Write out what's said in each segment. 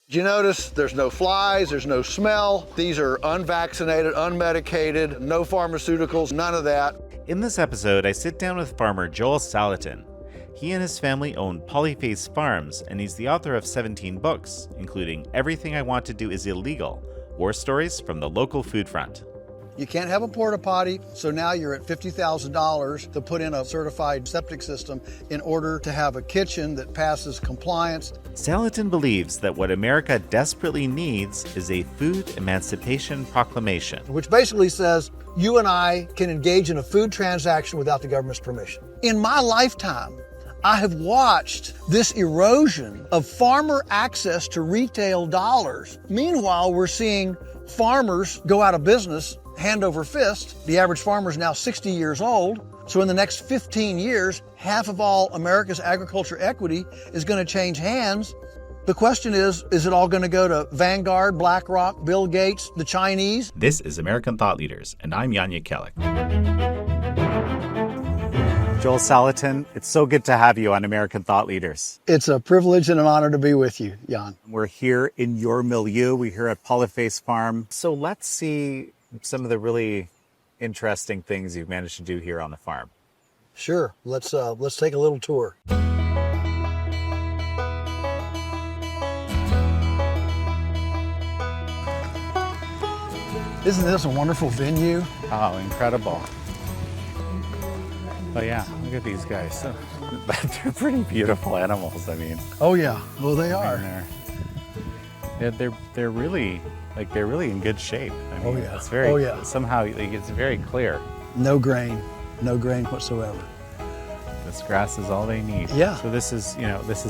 Did you notice there's no flies, there's no smell? These are unvaccinated, unmedicated, no pharmaceuticals, none of that. In this episode, I sit down with farmer Joel Salatin. He and his family own Polyface Farms, and he's the author of 17 books, including Everything I Want to Do is Illegal, War Stories from the Local Food Front. You can't have a porta potty, so now you're at $50,000 to put in a certified septic system in order to have a kitchen that passes compliance. Salatin believes that what America desperately needs is a food emancipation proclamation. Which basically says you and I can engage in a food transaction without the government's permission. In my lifetime, I have watched this erosion of farmer access to retail dollars. Meanwhile, we're seeing farmers go out of business hand over fist. The average farmer is now 60 years old. So in the next 15 years, half of all America's agriculture equity is going to change hands. The question is it all going to go to Vanguard, BlackRock, Bill Gates, the Chinese? This is American Thought Leaders, and I'm Yanya Kellick. Joel Salatin, it's so good to have you on American Thought Leaders. It's a privilege and an honor to be with you, Jan. We're here in your milieu. We're here at Polyface Farm. So let's see some of the really interesting things you've managed to do here on the farm. Sure. Let's take a little tour. Isn't this a wonderful venue? Oh, incredible. Oh yeah, look at these guys. They're pretty beautiful animals, I mean. Oh yeah, well they are. They're really in good shape. I mean, oh yeah. It's very, oh yeah. Somehow it's very clear. No grain whatsoever. This grass is all they need. Yeah. So this is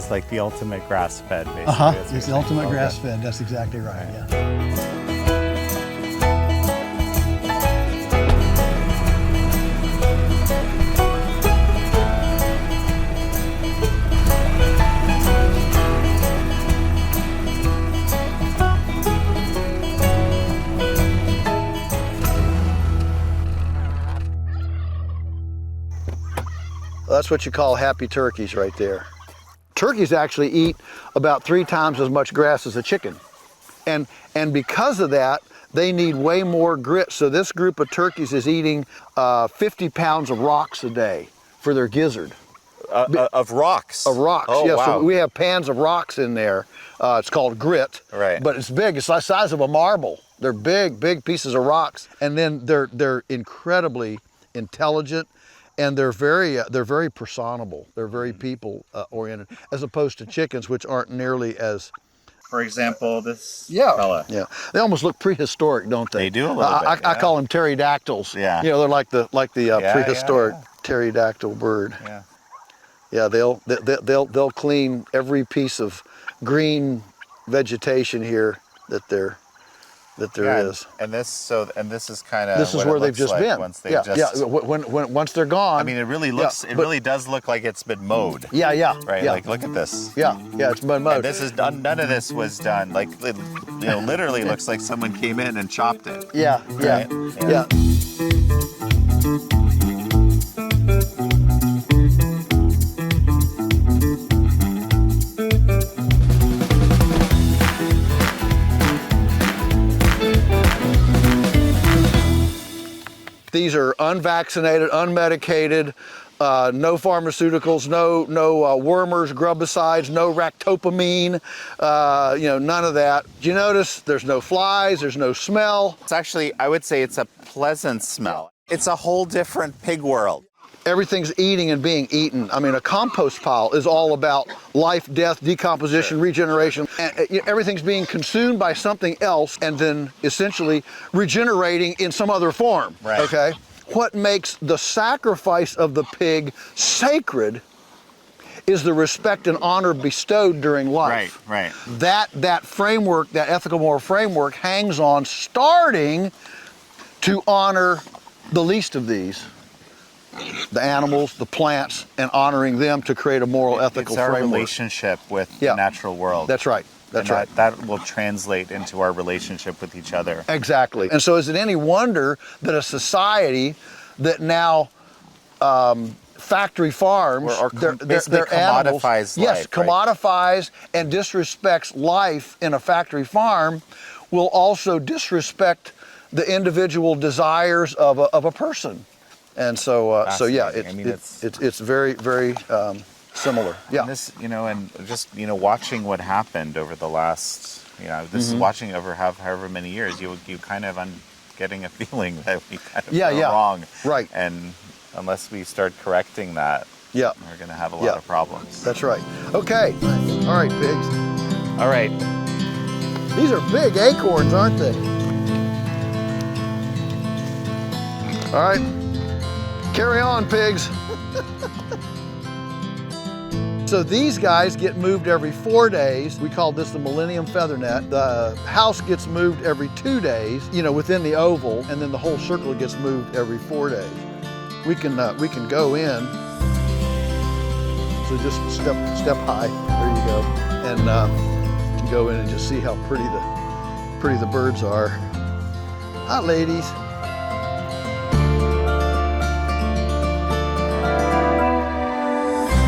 like the ultimate grass fed, basically. It's the ultimate grass fed. That's exactly right. Yeah. That's what you call happy turkeys right there. Turkeys actually eat about 3 times as much grass as a chicken. And because of that, they need way more grit. So this group of turkeys is eating 50 pounds of rocks a day for their gizzard. Of rocks? Of rocks, oh, yeah. Wow. So we have pans of rocks in there. It's called grit. Right. But it's big. It's the size of a marble. They're big pieces of rocks. And then they're incredibly intelligent. And they're very personable. They're very people oriented, as opposed to chickens, which aren't nearly as. For example, this fella. Yeah, they almost look prehistoric, don't they? They do a little bit. I call them pterodactyls. Yeah. You know, they're like the prehistoric pterodactyl bird. Yeah. Yeah, they'll clean every piece of green vegetation here that there is. And this is kind of this is where they've just been. Once they once they're gone. I mean, it really looks. It really does look like it's been mowed. Yeah. Right. Yeah. Like, look at this. Yeah. It's been mowed. And this is done. None of this was done. Like, literally looks like someone came in and chopped it. Yeah. These are unvaccinated, unmedicated, no pharmaceuticals, no wormers, grubicides, no ractopamine, none of that. Do you notice there's no flies, there's no smell? It's actually, I would say it's a pleasant smell. It's a whole different pig world. Everything's eating and being eaten. I mean, a compost pile is all about life, death, decomposition, regeneration. And everything's being consumed by something else and then essentially regenerating in some other form. Right. Okay? What makes the sacrifice of the pig sacred is the respect and honor bestowed during life. Right. That framework, that ethical moral framework, hangs on starting to honor the least of these. The animals, the plants, and honoring them to create a moral, ethical framework. It's our relationship with the natural world. That's right. That's right. That will translate into our relationship with each other. Exactly. And so is it any wonder that a society that now factory farms, Or basically animals, commodifies yes, life, commodifies and disrespects life in a factory farm, will also disrespect the individual desires of a person. And so yeah, it's very, very similar. Yeah. And this, and just, watching what happened over the last, this is watching over however many years, you kind of getting a feeling that we kind of go wrong. Right. And unless we start correcting that, we're going to have a lot of problems. That's right. Okay. All right, pigs. All right. These are big acorns, aren't they? All right. Carry on, pigs. So these guys get moved every 4 days. We call this the Millennium Feather Net. The house gets moved every 2 days, within the oval, and then the whole circle gets moved every 4 days. We can go in. So just step high. There you go, and you can go in and just see how pretty the birds are. Hi, ladies.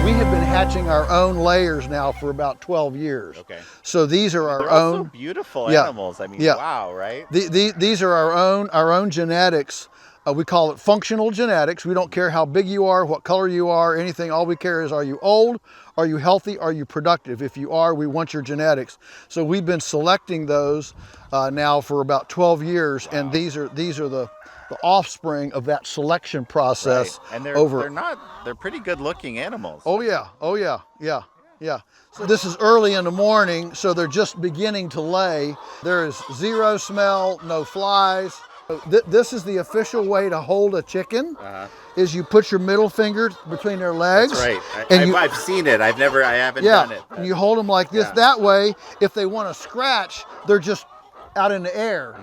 We have been hatching our own layers now for about 12 years. Okay. So these are our They're own. also beautiful animals. I mean, wow, right? These are our own genetics. We call it functional genetics. We don't care how big you are, what color you are, anything. All we care is, are you old? Are you healthy? Are you productive? If you are, we want your genetics. So we've been selecting those now for about 12 years, and these are the offspring of that selection process. Right. And they're pretty good looking animals. Oh yeah. So this is early in the morning, so they're just beginning to lay. There is zero smell, no flies. This is the official way to hold a chicken, is you put your middle finger between their legs. That's right. I've seen it. I haven't done it. And you hold them like this. That way, if they want to scratch, they're just out in the air,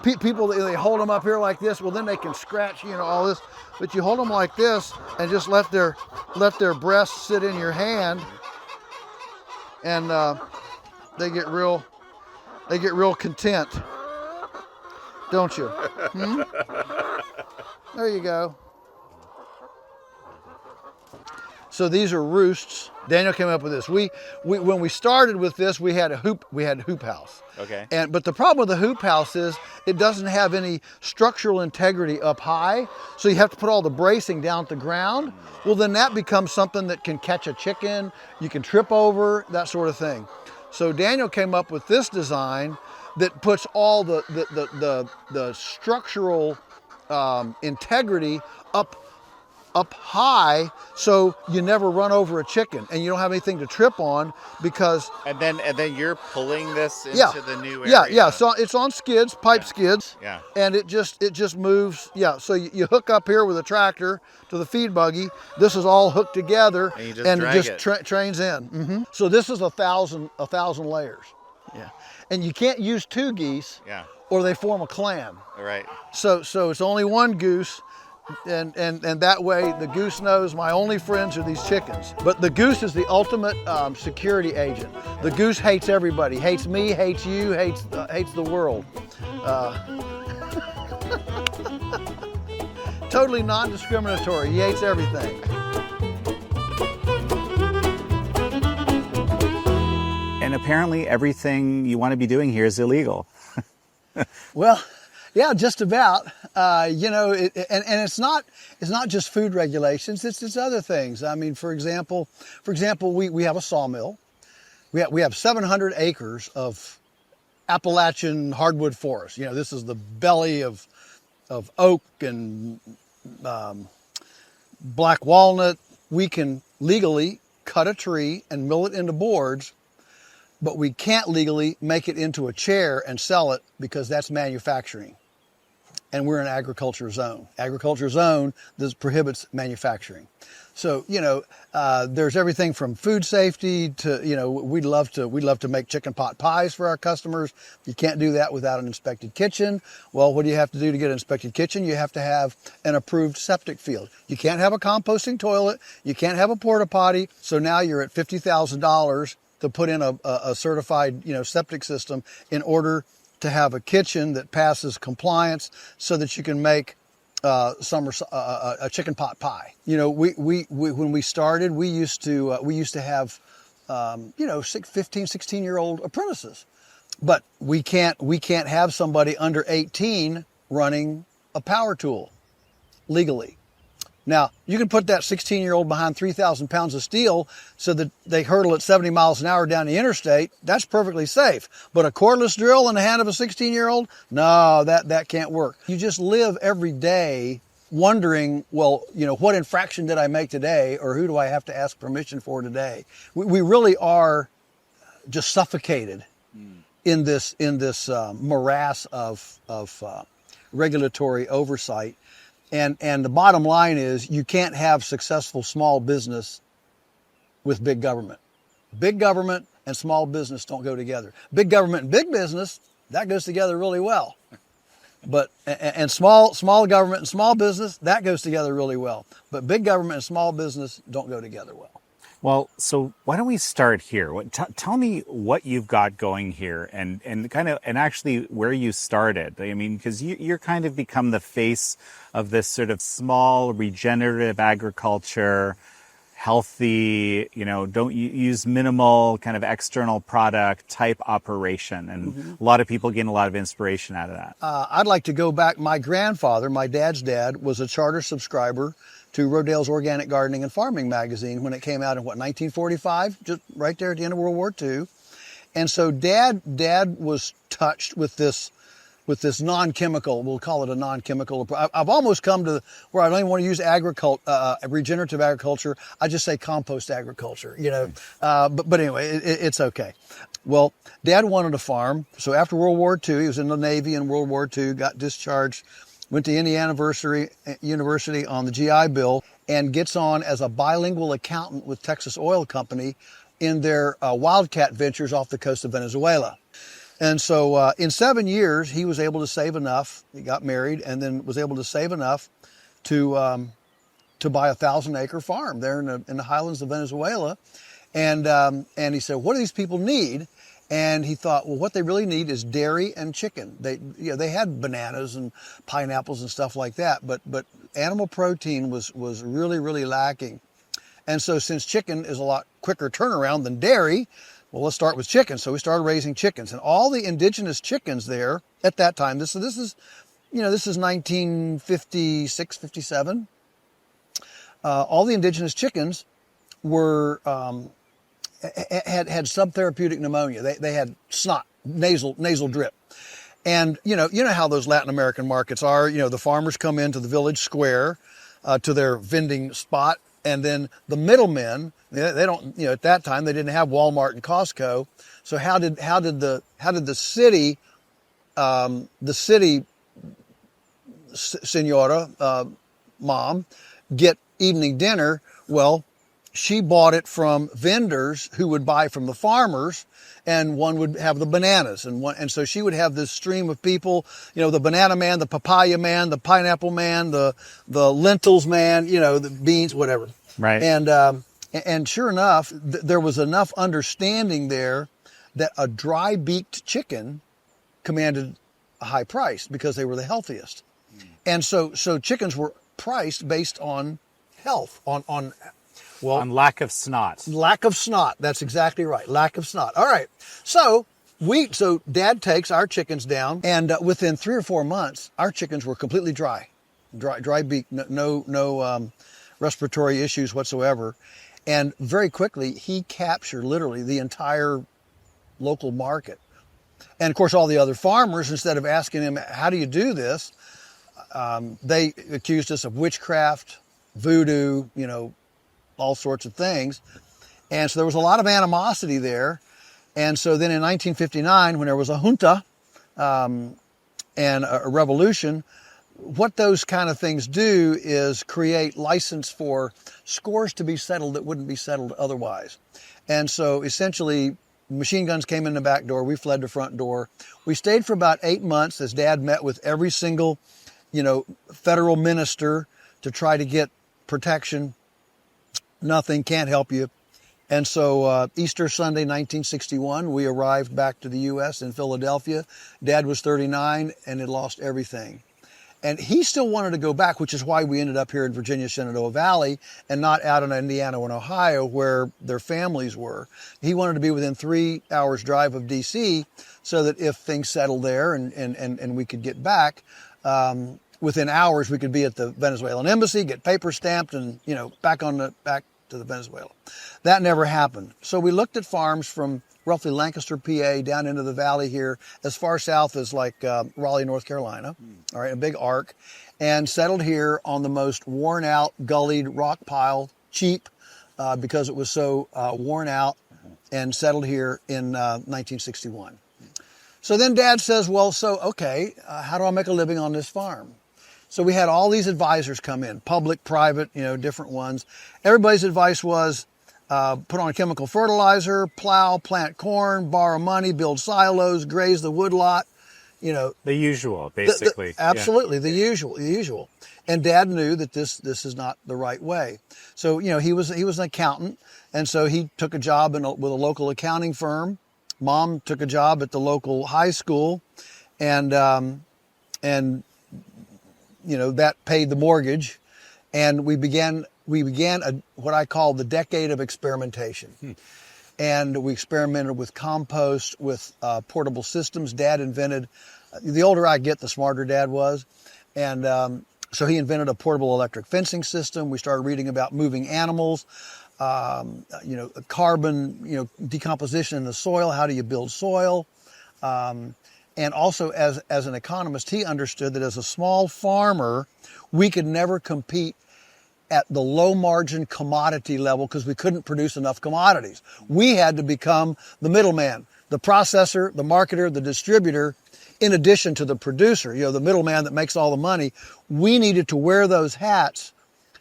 People, they hold them up here like this, well, then they can scratch, all this. But you hold them like this and just let their breasts sit in your hand, and they get real content, don't you? There you go. So these are roosts. Daniel came up with this. When we started with this, we had a hoop house. Okay. But the problem with the hoop house is it doesn't have any structural integrity up high, so you have to put all the bracing down at the ground. Well, then that becomes something that can catch a chicken, you can trip over, that sort of thing. So Daniel came up with this design that puts all the structural integrity up high, so you never run over a chicken and you don't have anything to trip on, because and then you're pulling this into the new area. So it's on skids, pipe skids, and it just moves. So you hook up here with a tractor to the feed buggy. This is all hooked together, and it just trains in. So this is 1,000 layers. And you can't use 2 geese, or they form a clan. Right. So it's only 1 goose. And that way the goose knows my only friends are these chickens. But the goose is the ultimate security agent. The goose hates everybody, hates me, hates you, hates the world. Totally non-discriminatory, he hates everything. And apparently everything you want to be doing here is illegal. Well, yeah, just about. And it's not just food regulations. It's other things. I mean, for example, we have a sawmill. We have 700 acres of Appalachian hardwood forest. This is the belly of oak and black walnut. We can legally cut a tree and mill it into boards, but we can't legally make it into a chair and sell it, because that's manufacturing. And we're an agriculture zone. Agriculture zone, this prohibits manufacturing. So, there's everything from food safety to, we'd love to make chicken pot pies for our customers. You can't do that without an inspected kitchen. Well, what do you have to do to get an inspected kitchen? You have to have an approved septic field. You can't have a composting toilet. You can't have a porta potty. So now you're at $50,000 to put in a certified, septic system in order to have a kitchen that passes compliance, so that you can make a chicken pot pie. You know, we when we started, we used to have 15, 16-year-old apprentices, but we can't have somebody under 18 running a power tool legally. Now, you can put that 16-year-old behind 3,000 pounds of steel so that they hurtle at 70 miles an hour down the interstate. That's perfectly safe. But a cordless drill in the hand of a 16-year-old? No, that can't work. You just live every day wondering, well, you know, what infraction did I make today, or who do I have to ask permission for today? We really are just suffocated in this morass of regulatory oversight. And the bottom line is you can't have successful small business with big government. Big government and small business don't go together. Big government and big business, that goes together really well. But and small government and small business, that goes together really well. But big government and small business don't go together well. Well, so why don't we start here? Tell me what you've got going here, and actually where you started. I mean, because you're kind of become the face of this sort of small regenerative agriculture, healthy, you know, don't use minimal kind of external product type operation, and a lot of people gain a lot of inspiration out of that. I'd like to go back. My grandfather, my dad's dad, was a charter subscriber to Rodale's Organic Gardening and Farming magazine when it came out in 1945, just right there at the end of World War II. And so Dad was touched with this non-chemical, we'll call it a non-chemical approach. I've almost come to where I don't even want to use regenerative agriculture. I just say compost agriculture, you know. But anyway, it's okay. Well, Dad wanted a farm. So after World War II, he was in the Navy in World War II, got discharged, went to Indiana University on the GI Bill, and gets on as a bilingual accountant with Texas Oil Company in their wildcat ventures off the coast of Venezuela. And so in 7 years, he was able to save enough. He got married and then was able to save enough to buy a 1,000-acre farm there in the highlands of Venezuela. And he said, what do these people need? And he thought, well, what they really need is dairy and chicken. They had bananas and pineapples and stuff like that, but animal protein was really, really lacking. And so since chicken is a lot quicker turnaround than dairy, well, let's start with chicken. So we started raising chickens, and all the indigenous chickens there at that time, this is 1956, 57. All the indigenous chickens were, had subtherapeutic pneumonia. They had snot, nasal drip. And you know how those Latin American markets are. You know, the farmers come into the village square to their vending spot, and then the middlemen, they don't, you know, at that time they didn't have Walmart and Costco. So how did the city senora, mom, get evening dinner? Well, she bought it from vendors who would buy from the farmers, and one would have the bananas, and so she would have this stream of people, you know, the banana man, the papaya man, the pineapple man, the lentils man, you know, the beans, whatever. Right. And sure enough, there was enough understanding there that a dry-beaked chicken commanded a high price because they were the healthiest. And so chickens were priced based on health, on lack of snot. Lack of snot. That's exactly right. Lack of snot. All right. So Dad takes our chickens down, and within 3 or 4 months, our chickens were completely dry beak, no respiratory issues whatsoever. And very quickly, he captured literally the entire local market. And of course, all the other farmers, instead of asking him, how do you do this? They accused us of witchcraft, voodoo, you know, all sorts of things. And so there was a lot of animosity there. And so then in 1959, when there was a junta and a revolution, what those kind of things do is create license for scores to be settled that wouldn't be settled otherwise. And so essentially, machine guns came in the back door. We fled the front door. We stayed for about 8 months as Dad met with every single, you know, federal minister to try to get protection. Nothing, can't help you. And so Easter Sunday, 1961, we arrived back to the U.S. in Philadelphia. Dad was 39 and had lost everything. And he still wanted to go back, which is why we ended up here in Virginia, Shenandoah Valley, and not out in Indiana and Ohio where their families were. He wanted to be within 3 hours drive of DC so that if things settled there and we could get back, within hours we could be at the Venezuelan embassy, get paper stamped, and back to the Venezuela. That never happened. So we looked at farms from roughly Lancaster, PA, down into the valley here, as far south as like Raleigh, North Carolina, all right, a big arc, and settled here on the most worn out, gullied rock pile, cheap, because it was so worn out, and settled here in 1961. So then Dad says, well, okay, how do I make a living on this farm? So we had all these advisors come in, public, private, different ones. Everybody's advice was, put on a chemical fertilizer, plow, plant corn, borrow money, build silos, graze the woodlot, The usual, basically. Absolutely, the usual. And Dad knew that this is not the right way. So, he was an accountant, and so he took a job with a local accounting firm. Mom took a job at the local high school, and that paid the mortgage, and we began what I call the decade of experimentation. And we experimented with compost, with portable systems. Dad invented, the older I get, the smarter Dad was. And so he invented a portable electric fencing system. We started reading about moving animals, carbon, decomposition in the soil. How do you build soil? And also as an economist, he understood that as a small farmer, we could never compete at the low margin commodity level because we couldn't produce enough commodities. We had to become the middleman, the processor, the marketer, the distributor, in addition to the producer, the middleman that makes all the money. We needed to wear those hats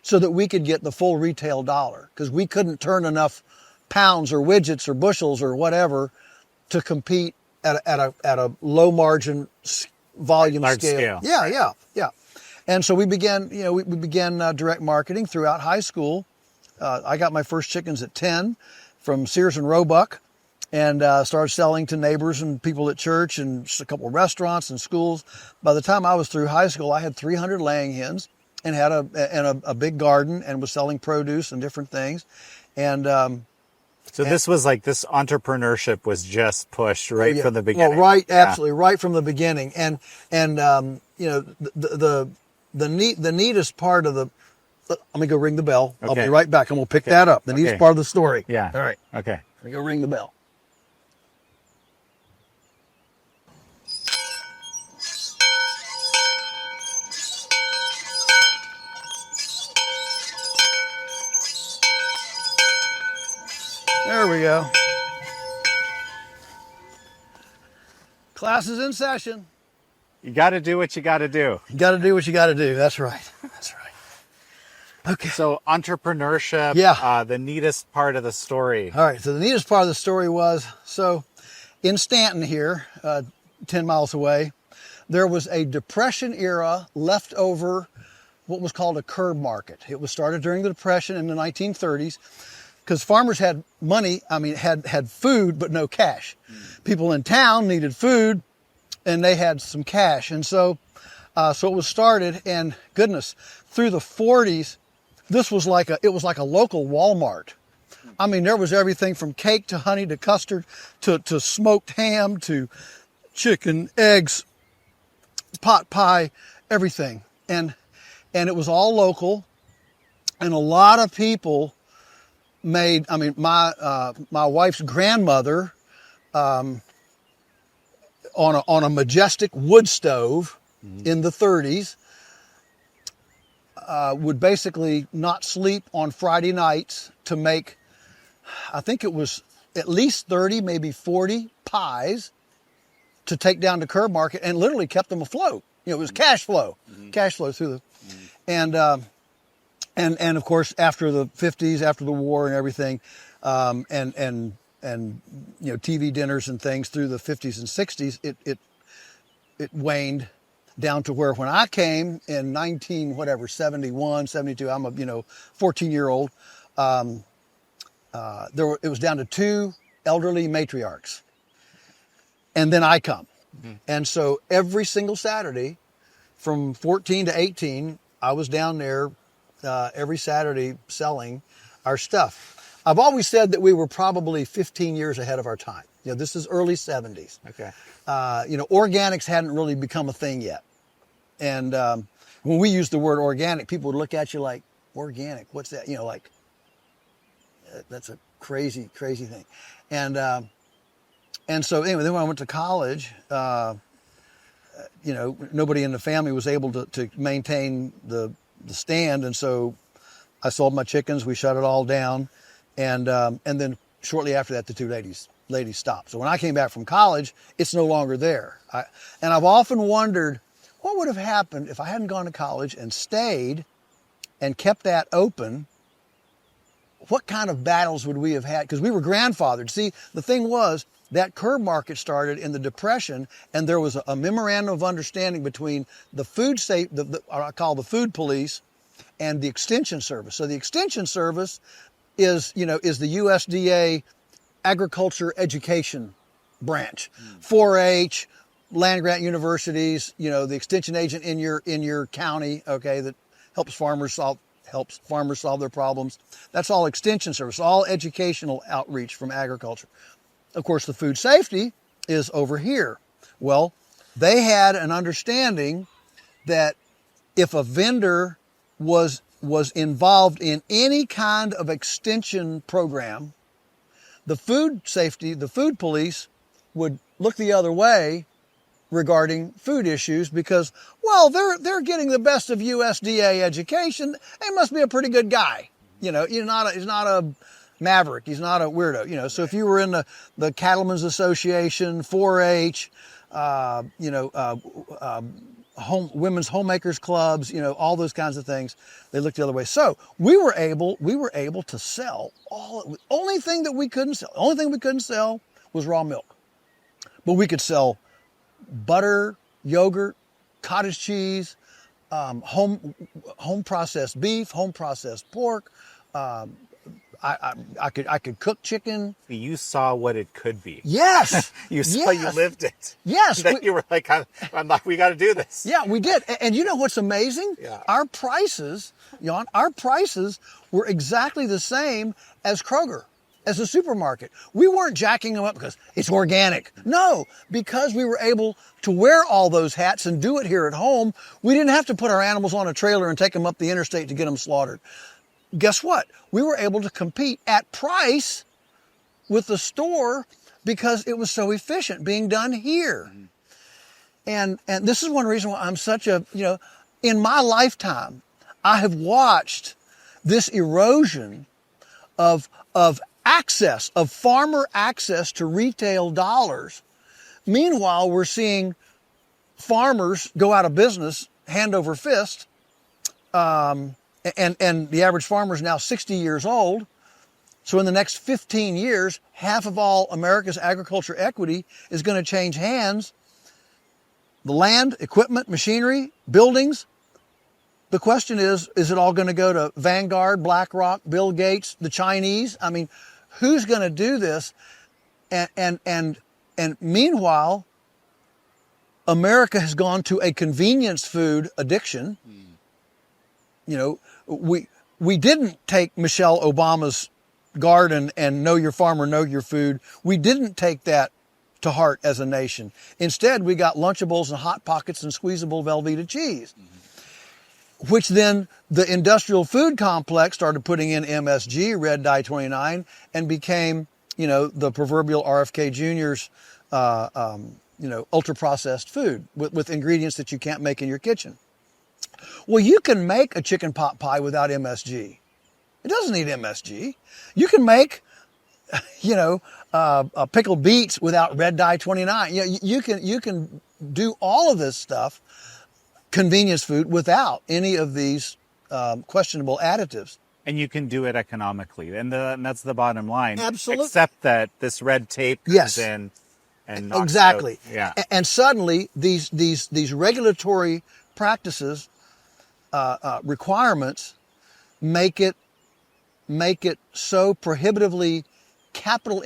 so that we could get the full retail dollar, because we couldn't turn enough pounds or widgets or bushels or whatever to compete at a low margin volume Large scale. Yeah. And so we began direct marketing throughout high school. I got my first chickens at 10 from Sears and Roebuck, and started selling to neighbors and people at church and just a couple of restaurants and schools. By the time I was through high school, I had 300 laying hens and had a big garden and was selling produce and different things. And so this was like, this entrepreneurship was just pushed right from the beginning. Well, absolutely, right from the beginning. And the neatest part of the, let me go ring the bell. Okay. I'll be right back, and we'll pick that up. The neatest part of the story. Yeah. All right. Okay. Let me go ring the bell. There we go. Class is in session. You got to do what you got to do. You got to do what you got to do. That's right. That's right. Okay. So entrepreneurship, the neatest part of the story. All right. So the neatest part of the story was, in Stanton here, 10 miles away, there was a Depression era leftover, what was called a curb market. It was started during the Depression in the 1930s. Because farmers had money, had food, but no cash. People in town needed food, and they had some cash. And so it was started, and goodness, through the 40s, it was like a local Walmart. There was everything from cake to honey to custard to smoked ham to chicken, eggs, pot pie, everything. And it was all local, and a lot of people made, my wife's grandmother, on a Majestic wood stove in the 30s, would basically not sleep on Friday nights to make, I think it was at least 30, maybe 40 pies to take down to curb market, and literally kept them afloat. It was cash flow through the, and of course, after the 50s, after the war and everything, and TV dinners and things through the 50s and 60s, it waned down to where when I came in 71, 72, I'm a 14-year-old, it was down to 2 elderly matriarchs, and then I come, and so every single Saturday from 14 to 18, I was down there every Saturday selling our stuff. I've always said that we were probably 15 years ahead of our time. This is early 70s. Okay. Organics hadn't really become a thing yet. And when we use the word organic, people would look at you like, organic, what's that? That's a crazy, crazy thing. And so anyway, then when I went to college, nobody in the family was able to maintain the stand. And so I sold my chickens, we shut it all down. And then shortly after that, the two ladies stopped. So when I came back from college, it's no longer there. And I've often wondered, what would have happened if I hadn't gone to college and stayed and kept that open? What kind of battles would we have had? Because we were grandfathered. See, the thing was, that curb market started in the Depression, and there was a memorandum of understanding between the food I call the food police, and the Extension Service. So the Extension Service is the USDA agriculture education branch, 4-H, land grant universities, the extension agent in your county, okay, that helps farmers solve their problems. That's all Extension Service, all educational outreach from agriculture. Of course, the food safety is over here. Well, they had an understanding that if a vendor was involved in any kind of extension program, the food safety, the food police would look the other way regarding food issues because, well, they're getting the best of USDA education. He must be a pretty good guy. He's not a maverick. He's not a weirdo. So if you were in the Cattlemen's Association, 4-H, women's homemakers clubs, all those kinds of things, they looked the other way. So we were able to sell the only thing we couldn't sell was raw milk, but we could sell butter, yogurt, cottage cheese, home processed beef, home processed pork. I could cook chicken. You saw what it could be. Yes. You lived it. Yes. You were like, we got to do this. Yeah, we did. And you know what's amazing? Yeah. Our prices, Jan, were exactly the same as Kroger, as a supermarket. We weren't jacking them up because it's organic. No, because we were able to wear all those hats and do it here at home. We didn't have to put our animals on a trailer and take them up the interstate to get them slaughtered. Guess what? We were able to compete at price with the store because it was so efficient being done here. And this is one reason why I'm such in my lifetime, I have watched this erosion of farmer access to retail dollars. Meanwhile, we're seeing farmers go out of business hand over fist. And the average farmer is now 60 years old. So in the next 15 years, half of all America's agriculture equity is going to change hands. The land, equipment, machinery, buildings. The question is it all going to go to Vanguard, BlackRock, Bill Gates, the Chinese? I mean, who's going to do this? And meanwhile, America has gone to a convenience food addiction. We didn't take Michelle Obama's garden and know your farmer, know your food. We didn't take that to heart as a nation. Instead, we got Lunchables and Hot Pockets and squeezable Velveeta cheese, which then the industrial food complex started putting in MSG, red dye 29, and became, the proverbial RFK Jr.'s, ultra processed food with ingredients that you can't make in your kitchen. Well, you can make a chicken pot pie without MSG. It doesn't need MSG. You can make, pickled beets without red dye 29. You can do all of this stuff, convenience food, without any of these questionable additives. And you can do it economically, and that's the bottom line. Absolutely. Except that this red tape comes in and knocks exactly. out. Yeah. And suddenly these regulatory practices, requirements make it so prohibitively capital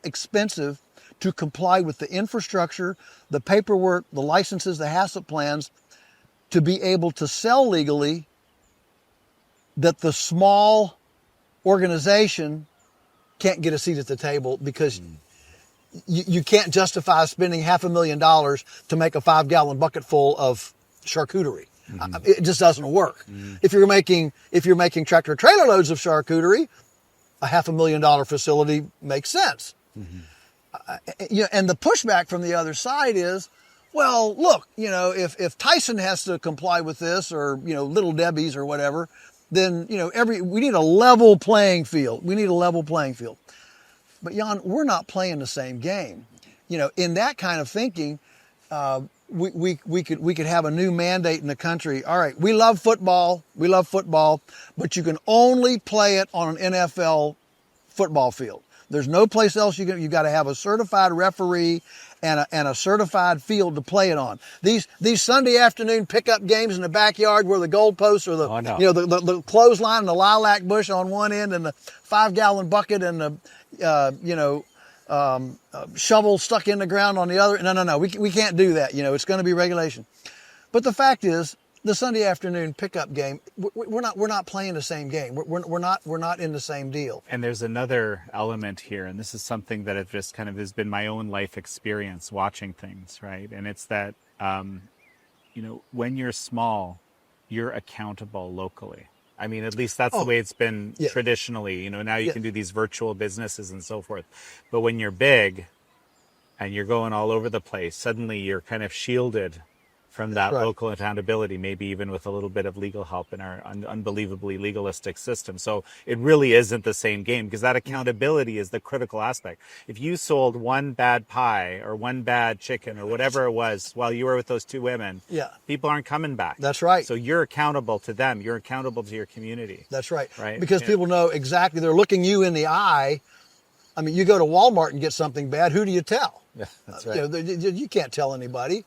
expensive to comply with the infrastructure, the paperwork, the licenses, the HACCP plans, to be able to sell legally, that the small organization can't get a seat at the table because you can't justify spending $500,000 to make a 5-gallon bucket full of charcuterie. It just doesn't work. If you're making tractor trailer loads of charcuterie, a $500,000 facility makes sense. And the pushback from the other side is, well, look, if Tyson has to comply with this, or Little Debbie's or whatever, then we need a level playing field. We need a level playing field. But Jan, we're not playing the same game. In that kind of thinking, we could have a new mandate in the country. All right, we love football, but you can only play it on an NFL football field. There's no place else you got to have a certified referee and a certified field to play it on. These Sunday afternoon pickup games in the backyard where the goalposts or the clothesline and the lilac bush on one end and the 5-gallon bucket and the shovel stuck in the ground on the other. No. We can't do that. It's going to be regulation. But the fact is, the Sunday afternoon pickup game, we're not playing the same game. We're not in the same deal. And there's another element here, and this is something that it just kind of has been my own life experience watching things, right? And it's that, when you're small, you're accountable locally. I mean, at least that's the way it's been traditionally. Now you can do these virtual businesses and so forth. But when you're big and you're going all over the place, suddenly you're kind of shielded from that local accountability, maybe even with a little bit of legal help in our unbelievably legalistic system. So it really isn't the same game, because that accountability is the critical aspect. If you sold one bad pie or one bad chicken or whatever it was while you were with those two women, people aren't coming back. That's right. So you're accountable to them. You're accountable to your community. That's right. Right? Because people know exactly, they're looking you in the eye. I mean, you go to Walmart and get something bad, who do you tell? Yeah, that's right. You can't tell anybody.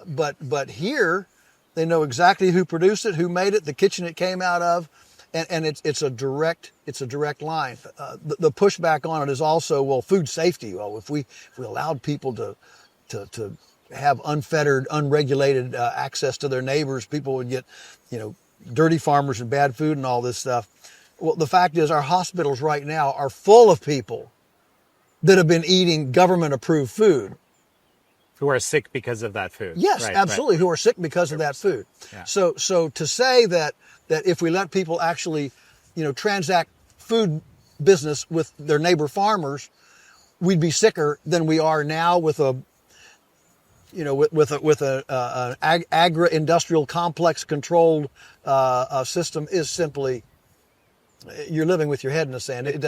But here, they know exactly who produced it, who made it, the kitchen it came out of, and it's a direct line. The pushback on it is also, food safety. Well, if we allowed people to have unfettered, unregulated access to their neighbors, people would get, dirty farmers and bad food and all this stuff. Well, the fact is, our hospitals right now are full of people that have been eating government-approved food. Who are sick because of that food. Yes, absolutely. Who are sick because of that food. Yeah. So to say that if we let people actually, transact food business with their neighbor farmers, we'd be sicker than we are now with a agri-industrial complex controlled system is simply, you're living with your head in the sand. It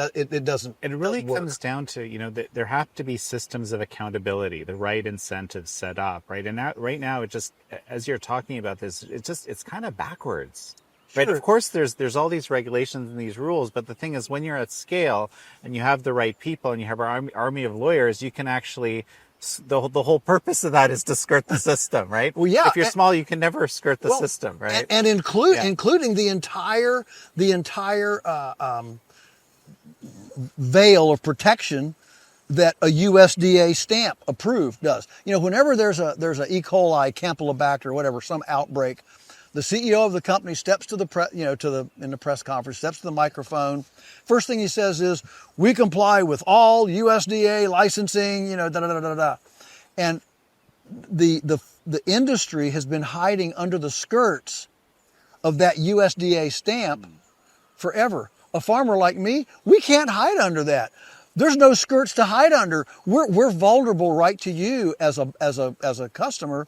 doesn't. It really comes down to, there have to be systems of accountability, the right incentives set up, right? And right now, it just, as you're talking about this, it's kind of backwards. Right. Of course, there's all these regulations and these rules, but the thing is, when you're at scale and you have the right people and you have an army of lawyers, you can actually, the whole purpose of that is to skirt the system, right? Well, yeah. If you're small, you can never skirt the system, right? And including the entire veil of protection that a USDA stamp approved does. Whenever there's a E. coli, Campylobacter, or whatever, some outbreak, the CEO of the company steps to in the press conference, steps to the microphone. First thing he says is, "We comply with all USDA licensing, And the industry has been hiding under the skirts of that USDA stamp forever. A farmer like me, we can't hide under that. There's no skirts to hide under. We're vulnerable right to you as a customer.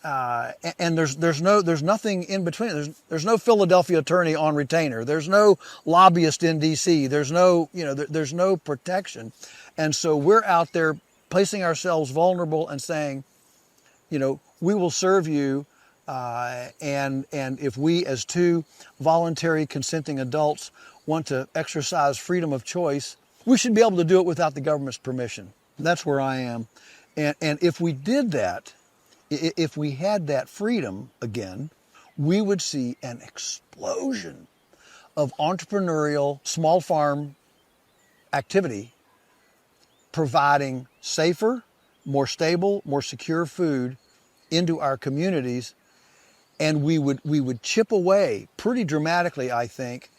And there's nothing in between. There's no Philadelphia attorney on retainer. There's no lobbyist in DC. There's no protection. And so we're out there placing ourselves vulnerable and saying, we will serve you. And if we as two voluntary consenting adults want to exercise freedom of choice, we should be able to do it without the government's permission. That's where I am. And if we did that, if we had that freedom again, we would see an explosion of entrepreneurial small farm activity providing safer, more stable, more secure food into our communities, and we would chip away pretty dramatically, I think,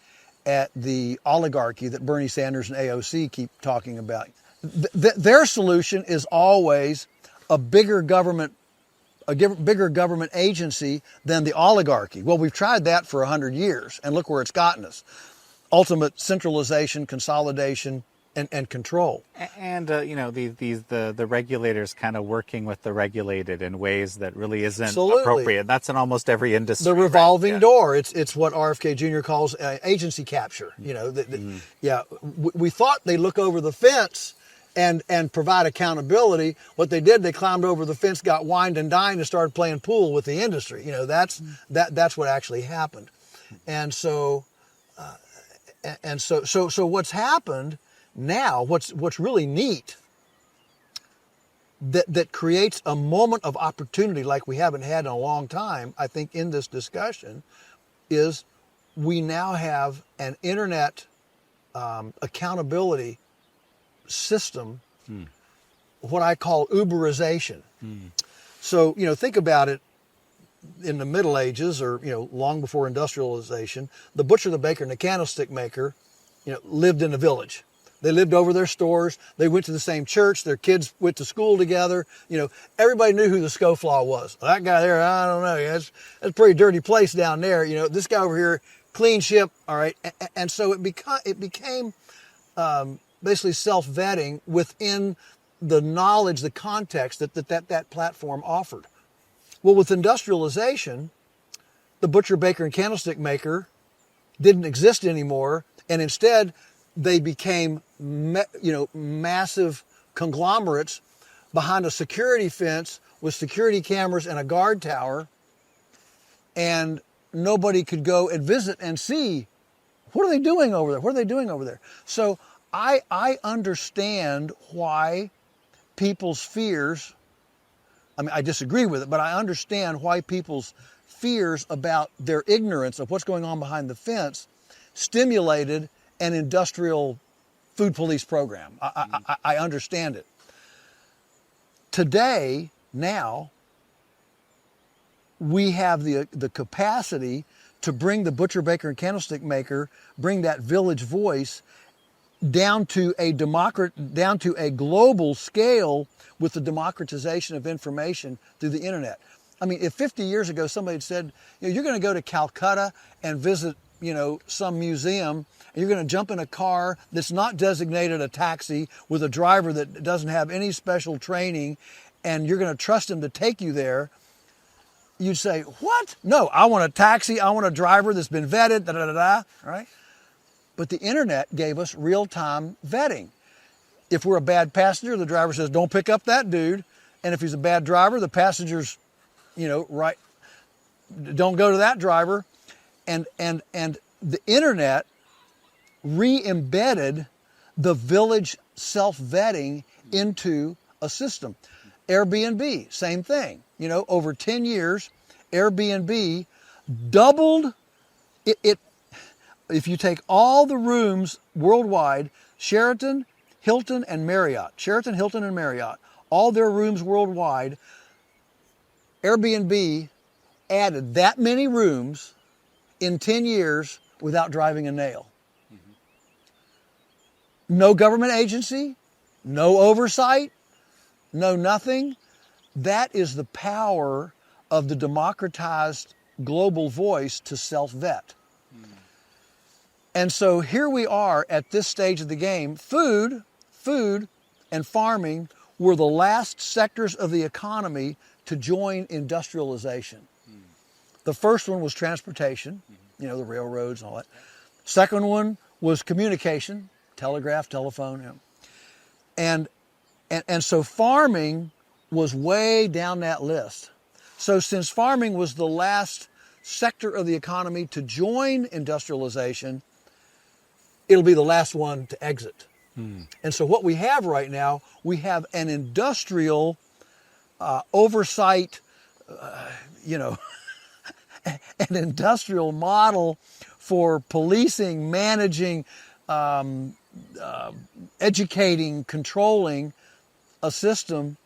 at the oligarchy that Bernie Sanders and AOC keep talking about. Their solution is always a bigger government agency than the oligarchy. Well, we've tried that for 100 years, and look where it's gotten us. Ultimate centralization, consolidation, and control. And the regulators kind of working with the regulated in ways that really isn't Absolutely. appropriate. That's in almost every industry. The revolving right? door. It's what RFK Jr. calls agency capture. Yeah, we thought they look over the fence and provide accountability. What they did, they climbed over the fence, got wined and dined, and started playing pool with the industry. That's what actually happened. And so what's happened now, what's really neat, that creates a moment of opportunity like we haven't had in a long time, I think, in this discussion, is we now have an internet accountability system, what I call Uberization. So, think about it. In the Middle Ages, or long before industrialization, the butcher, the baker, and the candlestick maker, lived in a village. They lived over their stores. They went to the same church. Their kids went to school together. Everybody knew who the scofflaw was. That guy there, I don't know. That's a pretty dirty place down there. This guy over here, clean ship. All right. And so it became basically self-vetting within the knowledge, the context that platform offered. Well, with industrialization, the butcher, baker, and candlestick maker didn't exist anymore, and instead they became massive conglomerates behind a security fence with security cameras and a guard tower, and nobody could go and visit and see, what are they doing over there? What are they doing over there? So I understand why people's fears, I disagree with it, but I understand why people's fears about their ignorance of what's going on behind the fence stimulated an industrial food police program. I understand it. Today, now, we have the capacity to bring the butcher, baker, and candlestick maker, bring that village voice down to a global scale with the democratization of information through the internet. If 50 years ago somebody had said, you're going to go to Calcutta and visit, some museum, and you're going to jump in a car that's not designated a taxi with a driver that doesn't have any special training, and you're going to trust him to take you there, you'd say, what? No, I want a taxi. I want a driver that's been vetted, da-da-da-da, right? But the internet gave us real-time vetting. If we're a bad passenger, the driver says, don't pick up that dude. And if he's a bad driver, the passenger's, right, don't go to that driver. And the internet re-embedded the village self-vetting into a system. Airbnb, same thing. Over 10 years, Airbnb doubled it. If you take all the rooms worldwide, Sheraton, Hilton, and Marriott, all their rooms worldwide, Airbnb added that many rooms in 10 years without driving a nail. No government agency, no oversight, no nothing. That is the power of the democratized global voice to self-vet. And so here we are at this stage of the game. Food and farming were the last sectors of the economy to join industrialization. The first one was transportation, the railroads and all that. Second one was communication, telegraph, telephone. And so farming was way down that list. So since farming was the last sector of the economy to join industrialization, it'll be the last one to exit. And so what we have right now, we have an industrial oversight, an industrial model for policing, managing, educating, controlling a system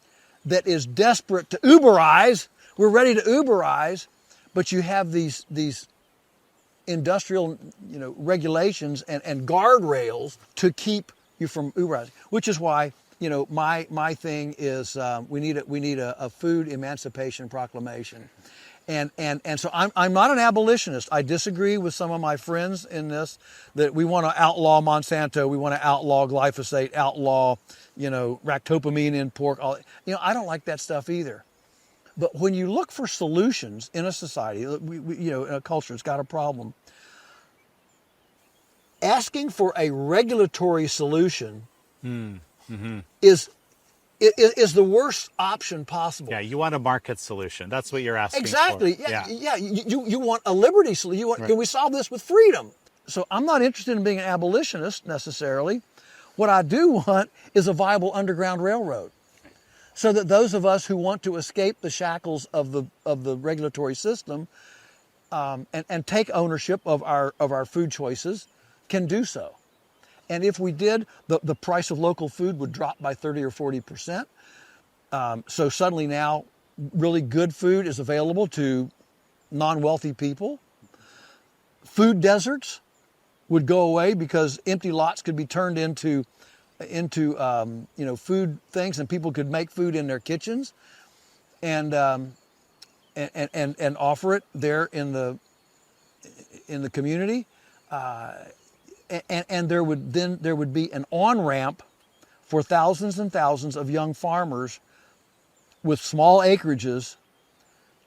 that is desperate to Uberize. We're ready to Uberize, but you have these industrial, regulations and guardrails to keep you from Uberizing. Which is why, my thing is we need a food emancipation proclamation. And so I'm not an abolitionist. I disagree with some of my friends in this, that we want to outlaw Monsanto, we want to outlaw glyphosate, outlaw, ractopamine in pork. I don't like that stuff either. But when you look for solutions in a society, in a culture that's got a problem, asking for a regulatory solution is the worst option possible. Yeah, you want a market solution. That's what you're asking exactly. for. Yeah. You want a liberty solution. Can we solve this with freedom? So I'm not interested in being an abolitionist necessarily. What I do want is a viable underground railroad, so that those of us who want to escape the shackles of the regulatory system and take ownership of our food choices can do so. And if we did, the price of local food would drop by 30 or 40%. So suddenly now, really good food is available to non-wealthy people. Food deserts would go away because empty lots could be turned into food things, and people could make food in their kitchens and offer it there in the community. And there would be an on-ramp for thousands and thousands of young farmers with small acreages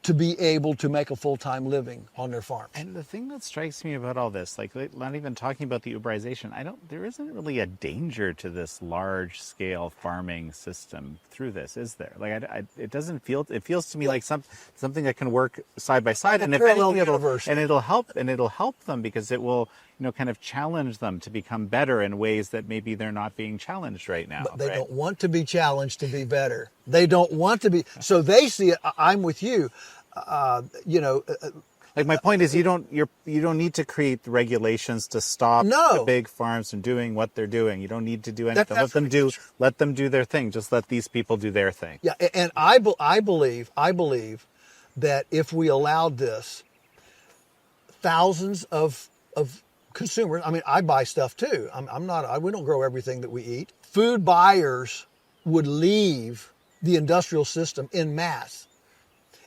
to be able to make a full-time living on their farms. And the thing that strikes me about all this, like not even talking about the Uberization, there isn't really a danger to this large-scale farming system through this, is there? Like, it doesn't feel. It feels to me like something that can work side by side, and if anything, it'll help them because it will, kind of challenge them to become better in ways that maybe they're not being challenged right now. But they don't want to be challenged to be better. They don't want to be. So they see it. I'm with you. Like my point is, you don't need to create regulations to stop the big farms from doing what they're doing. You don't need to do anything. Let them do their thing. Just let these people do their thing. Yeah, and I believe that if we allowed this, thousands of consumers. I mean, I buy stuff too. We don't grow everything that we eat. Food buyers would leave the industrial system en masse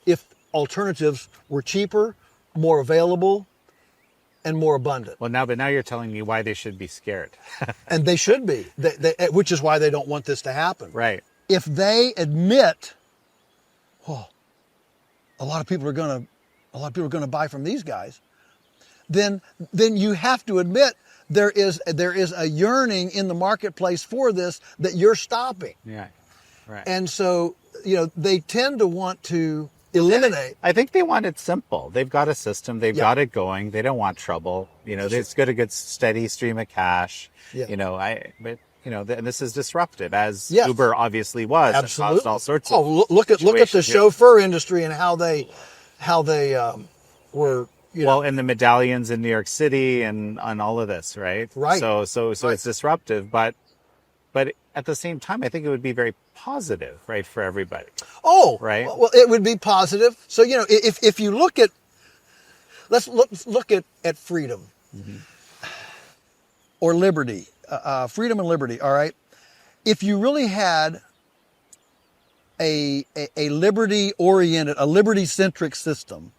if alternatives were cheaper, more available, and more abundant. Well, now you're telling me why they should be scared. And they should be, which is why they don't want this to happen. Right. If they admit, a lot of people are going to buy from these guys, then you have to admit there is a yearning in the marketplace for this that you're stopping. Yeah. Right. And so, they tend to want to eliminate. I think they want it simple. They've got a system. They've got it going. They don't want trouble. It's got a good steady stream of cash. Yeah. And this is disruptive, as Uber obviously was. Absolutely. And caused all sorts of look at the chauffeur industry and how they were. Well, and the medallions in New York City and on all of this, right? Right. So it's disruptive, but at the same time, I think it would be very positive, right, for everybody. Oh, right. Well, it would be positive. So if you look at, let's look at freedom, or liberty, freedom and liberty. All right. If you really had a liberty-oriented, a liberty-centric system,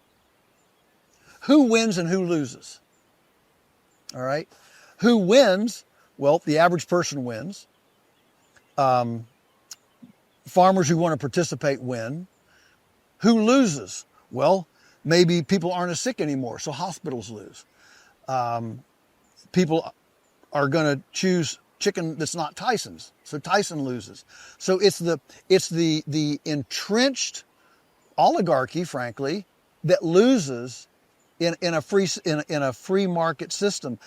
who wins and who loses? All right. Who wins? Well, the average person wins. Farmers who want to participate win. Who loses? Well, maybe people aren't as sick anymore, so hospitals lose. People are going to choose chicken that's not Tyson's, so Tyson loses. So it's the entrenched oligarchy, frankly, that loses in a free market system.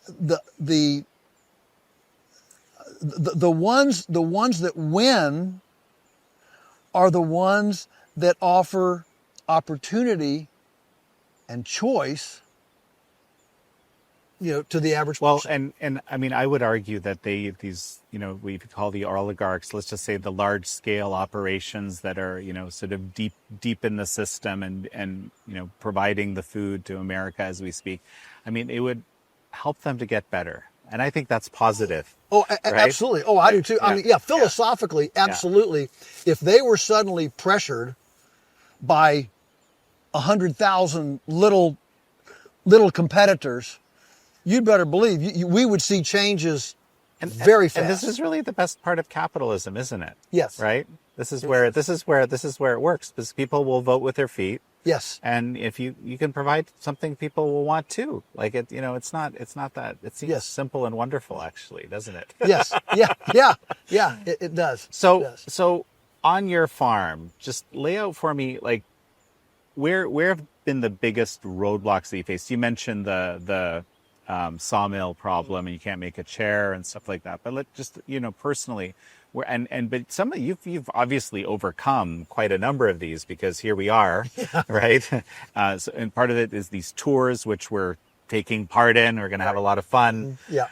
The ones that win are the ones that offer opportunity and choice to the average Well, person. and I mean, I would argue that these, we call the oligarchs, let's just say the large scale operations that are, sort of deep in the system and, providing the food to America as we speak. I mean, it would help them to get better. And I think that's positive. Oh, right? absolutely. Oh, I do too. I mean, philosophically, absolutely. If they were suddenly pressured by 100,000 little competitors, you'd better believe we would see changes very fast. And this is really the best part of capitalism, isn't it? Yes. Right? This is where it works, because people will vote with their feet. Yes. And if you can provide something people will want too. Like it's not that, it seems simple and wonderful, actually, doesn't it? Yes. Yeah. It does. So on your farm, just lay out for me, like, where have been the biggest roadblocks that you faced? You mentioned the sawmill problem, and you can't make a chair and stuff like that. But let just, personally, but some of you've obviously overcome quite a number of these, because here we are, right? And part of it is these tours, which we're taking part in. We're going to have a lot of fun. Yeah.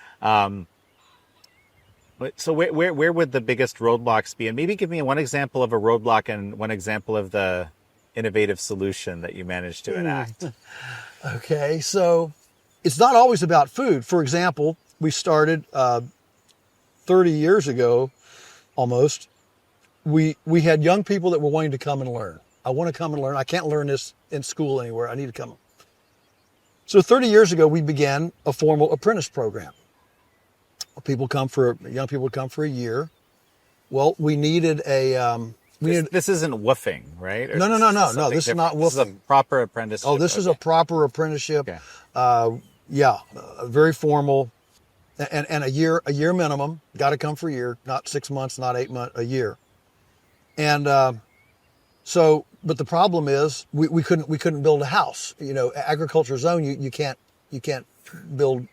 But so where would the biggest roadblocks be? And maybe give me one example of a roadblock and one example of the innovative solution that you managed to enact. Okay, so it's not always about food. For example, we started 30 years ago, almost. We had young people that were wanting to come and learn. I want to come and learn. I can't learn this in school anywhere. I need to come. So 30 years ago, we began a formal apprentice program. Young people come for a year. Well, we needed this isn't woofing, right? No. This is not woofing. This is a proper apprenticeship. Oh, this is a proper apprenticeship. Okay. Very formal, and a year minimum. Got to come for a year, not 6 months, not 8 months, a year. And but the problem is we couldn't build a house. Agriculture zone, you can't build.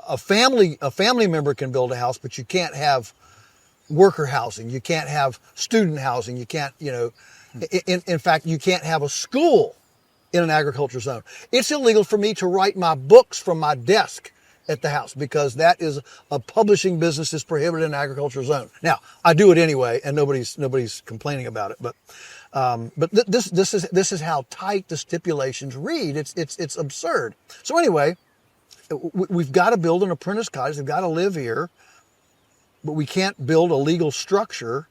A family member can build a house, but you can't have worker housing. You can't have student housing. You can't, in fact, you can't have a school in an agriculture zone. It's illegal for me to write my books from my desk at the house, because that is a publishing business is prohibited in an agriculture zone. Now, I do it anyway, and nobody's complaining about it. But this is how tight the stipulations read. It's absurd. So anyway, we've got to build an apprentice cottage. They've got to live here. But we can't build a legal structure.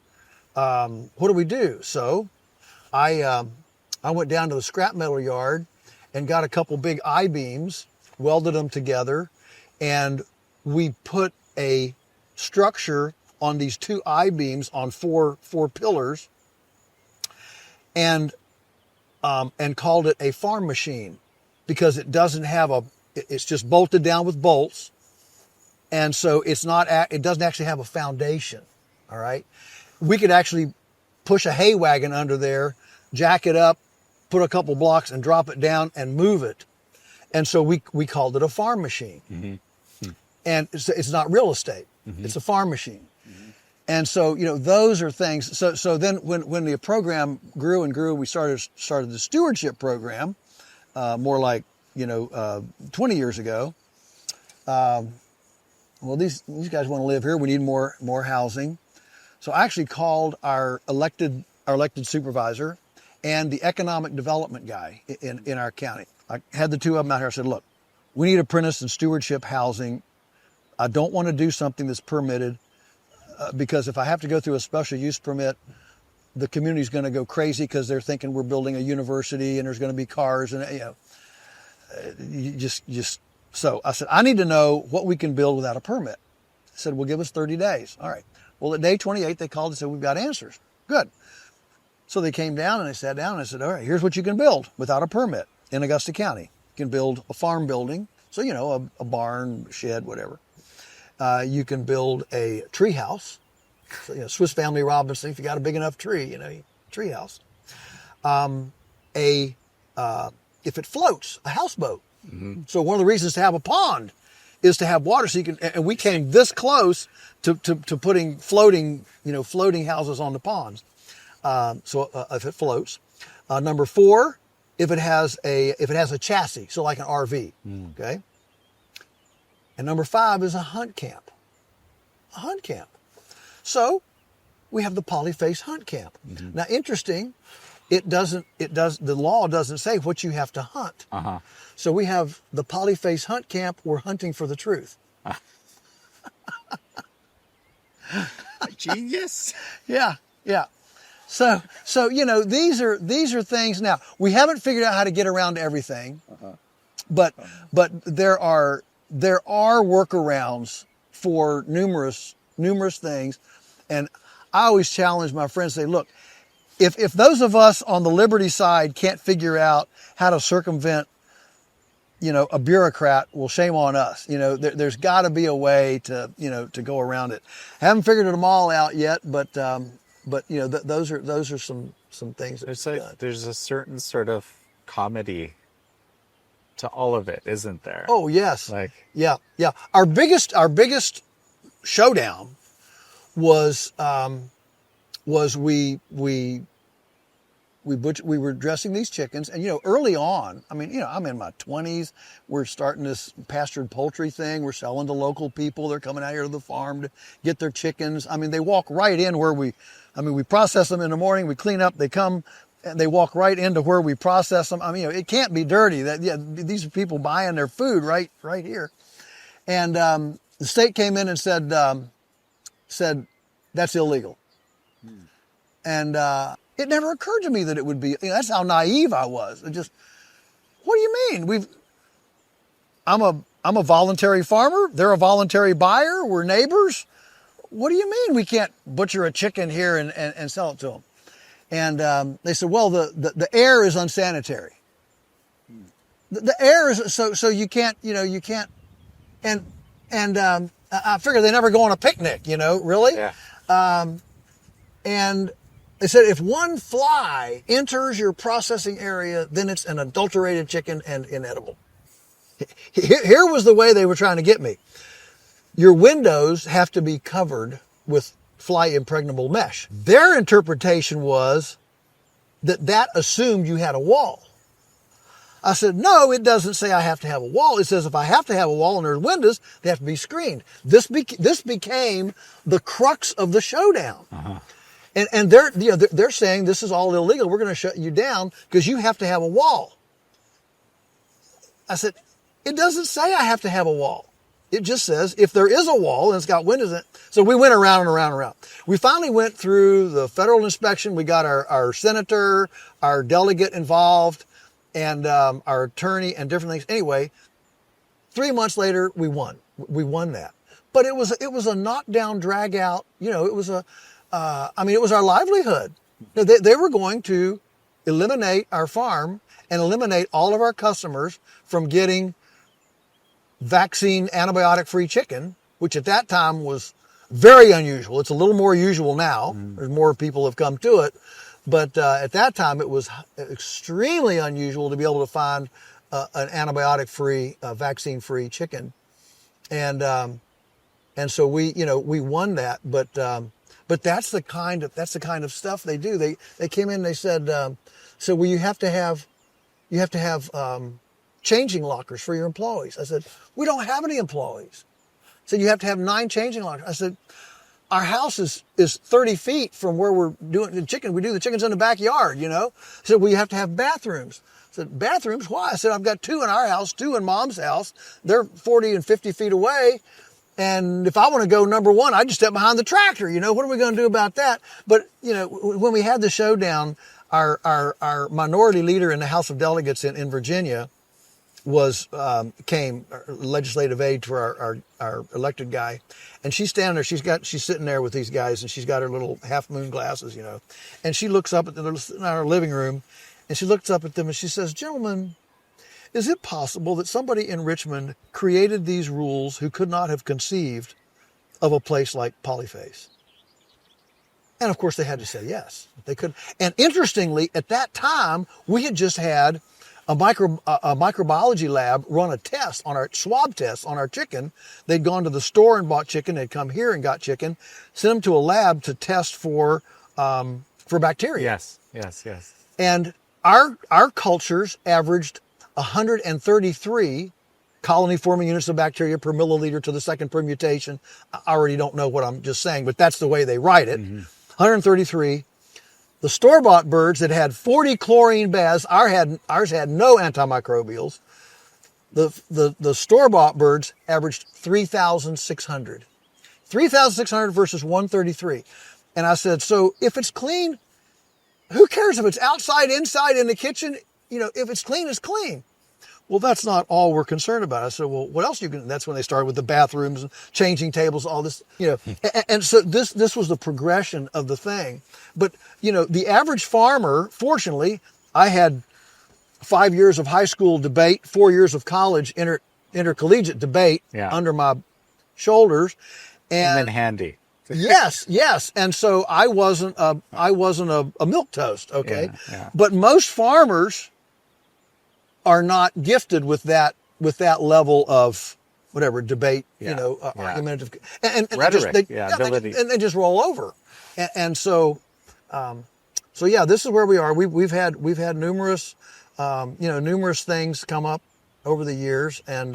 What do we do? So I went down to the scrap metal yard and got a couple big I-beams, welded them together, and we put a structure on these two I-beams on four pillars, and called it a farm machine, because it doesn't have it's just bolted down with bolts. And so it doesn't actually have a foundation. All right. We could actually push a hay wagon under there, jack it up, put a couple blocks and drop it down and move it. And so we called it a farm machine. Mm-hmm. And it's not real estate. Mm-hmm. It's a farm machine. Mm-hmm. And so, those are things. So then when the program grew and grew, we started the stewardship program, more like, 20 years ago. Well, these guys want to live here. We need more housing. So I actually called our elected supervisor and the economic development guy in our county. I had the two of them out here. I said, look, we need apprentice and stewardship housing. I don't want to do something that's permitted, because if I have to go through a special use permit, the community's going to go crazy, because they're thinking we're building a university and there's going to be cars and, So I said, I need to know what we can build without a permit. I said, well, give us 30 days. All right. Well, at day 28, they called and said, we've got answers. Good. So they came down and they sat down and I said, all right, here's what you can build without a permit in Augusta County. You can build a farm building. So, a barn, shed, whatever. You can build a tree house. So, Swiss Family Robinson, if you got a big enough tree, tree house. If it floats, a houseboat. Mm-hmm. So one of the reasons to have a pond is to have water, so you can. And we came this close to putting floating houses on the ponds. So if it floats, number 4 if it has a chassis, so like an RV, okay? And number 5 is a hunt camp. A hunt camp. So we have the Polyface hunt camp. Now, interesting, the law doesn't say what you have to hunt. So we have the Polyface hunt camp, we're hunting for the truth. Genius. Yeah. So these are things. Now, we haven't figured out how to get around everything, but there are workarounds for numerous things. And I always challenge my friends, say, look, if those of us on the liberty side can't figure out how to circumvent, a bureaucrat, well, shame on us. There's got to be a way to go around it. Haven't figured them all out yet, but those are some things. There's a certain sort of comedy to all of it, isn't there? Oh yes, yeah. Our biggest showdown was we were dressing these chickens, and early on, I'm in my 20s. We're starting this pastured poultry thing. We're selling to local people. They're coming out here to the farm to get their chickens. They walk right in where we process them in the morning. We clean up. They come and they walk right into where we process them. It can't be dirty. These are people buying their food right here. And the state came in and said that's illegal. And it never occurred to me that it would be. That's how naive I was. What do you mean? I'm a voluntary farmer. They're a voluntary buyer. We're neighbors. What do you mean we can't butcher a chicken here and sell it to them? And they said, well, the air is unsanitary. The air is so you can't. And I figure they never go on a picnic. Really. Yeah. And they said if one fly enters your processing area, then it's an adulterated chicken and inedible. Here was the way they were trying to get me. Your windows have to be covered with fly impregnable mesh. Their interpretation was that assumed you had a wall. I said, no, it doesn't say I have to have a wall. It says if I have to have a wall and there's windows, they have to be screened. This became the crux of the showdown. And they're saying this is all illegal. We're going to shut you down because you have to have a wall. I said, it doesn't say I have to have a wall. It just says if there is a wall and it's got windows in it. So we went around and around and around. We finally went through the federal inspection. We got our senator, our delegate involved, and our attorney and different things. Anyway, 3 months later, we won. We won that. But it was a knockdown, drag out. It was it was our livelihood. They were going to eliminate our farm and eliminate all of our customers from getting vaccine antibiotic-free chicken, which at that time was very unusual. It's a little more usual now. There's more people have come to it. But at that time, it was extremely unusual to be able to find an antibiotic-free, vaccine-free chicken. And so we won that. But that's the kind of stuff they do. They came in and they said, so well, you have to have changing lockers for your employees. I said, we don't have any employees. So you have to have 9 changing lockers. I said, our house is 30 feet from where we're doing the chicken. We do the chickens in the backyard, So we have to have bathrooms. I said, bathrooms? Why? I said, I've got 2 in our house, 2 in Mom's house. They're 40 and 50 feet away. And if I want to go number 1, I just step behind the tractor. What are we going to do about that? But, when we had the showdown, our minority leader in the House of Delegates in Virginia came legislative aide for our elected guy, and she's standing there. She's sitting there with these guys, and she's got her little half moon glasses, and she looks up at them in our living room, and she looks up at them and she says, "Gentlemen, is it possible that somebody in Richmond created these rules who could not have conceived of a place like Polyface?" And of course, they had to say yes. They could. And interestingly, at that time, we had just had a microbiology lab run a test on our swab test on our chicken. They'd gone to the store and bought chicken. They'd come here and got chicken, sent them to a lab to test for bacteria. Yes. And our cultures averaged 133 colony forming units of bacteria per milliliter to the second permutation. I already don't know what I'm just saying, but that's the way they write it. 133. The store-bought birds that had 40 chlorine baths, ours had no antimicrobials. The store-bought birds averaged 3,600. 3,600 versus 133. And I said, so if it's clean, who cares if it's outside, inside, in the kitchen? If it's clean, it's clean. Well, that's not all we're concerned about. I said, well, what else you can? That's when they started with the bathrooms and changing tables, all this, and so this was the progression of the thing. But, the average farmer, fortunately, I had 5 years of high school debate, 4 years of college intercollegiate debate under my shoulders. And then handy. Yes. And so I wasn't a milquetoast. Okay. Yeah. But most farmers are not gifted with that level of whatever debate, argumentative and rhetoric, ability, and they just roll over. And so this is where we are. We've had numerous things come up over the years, and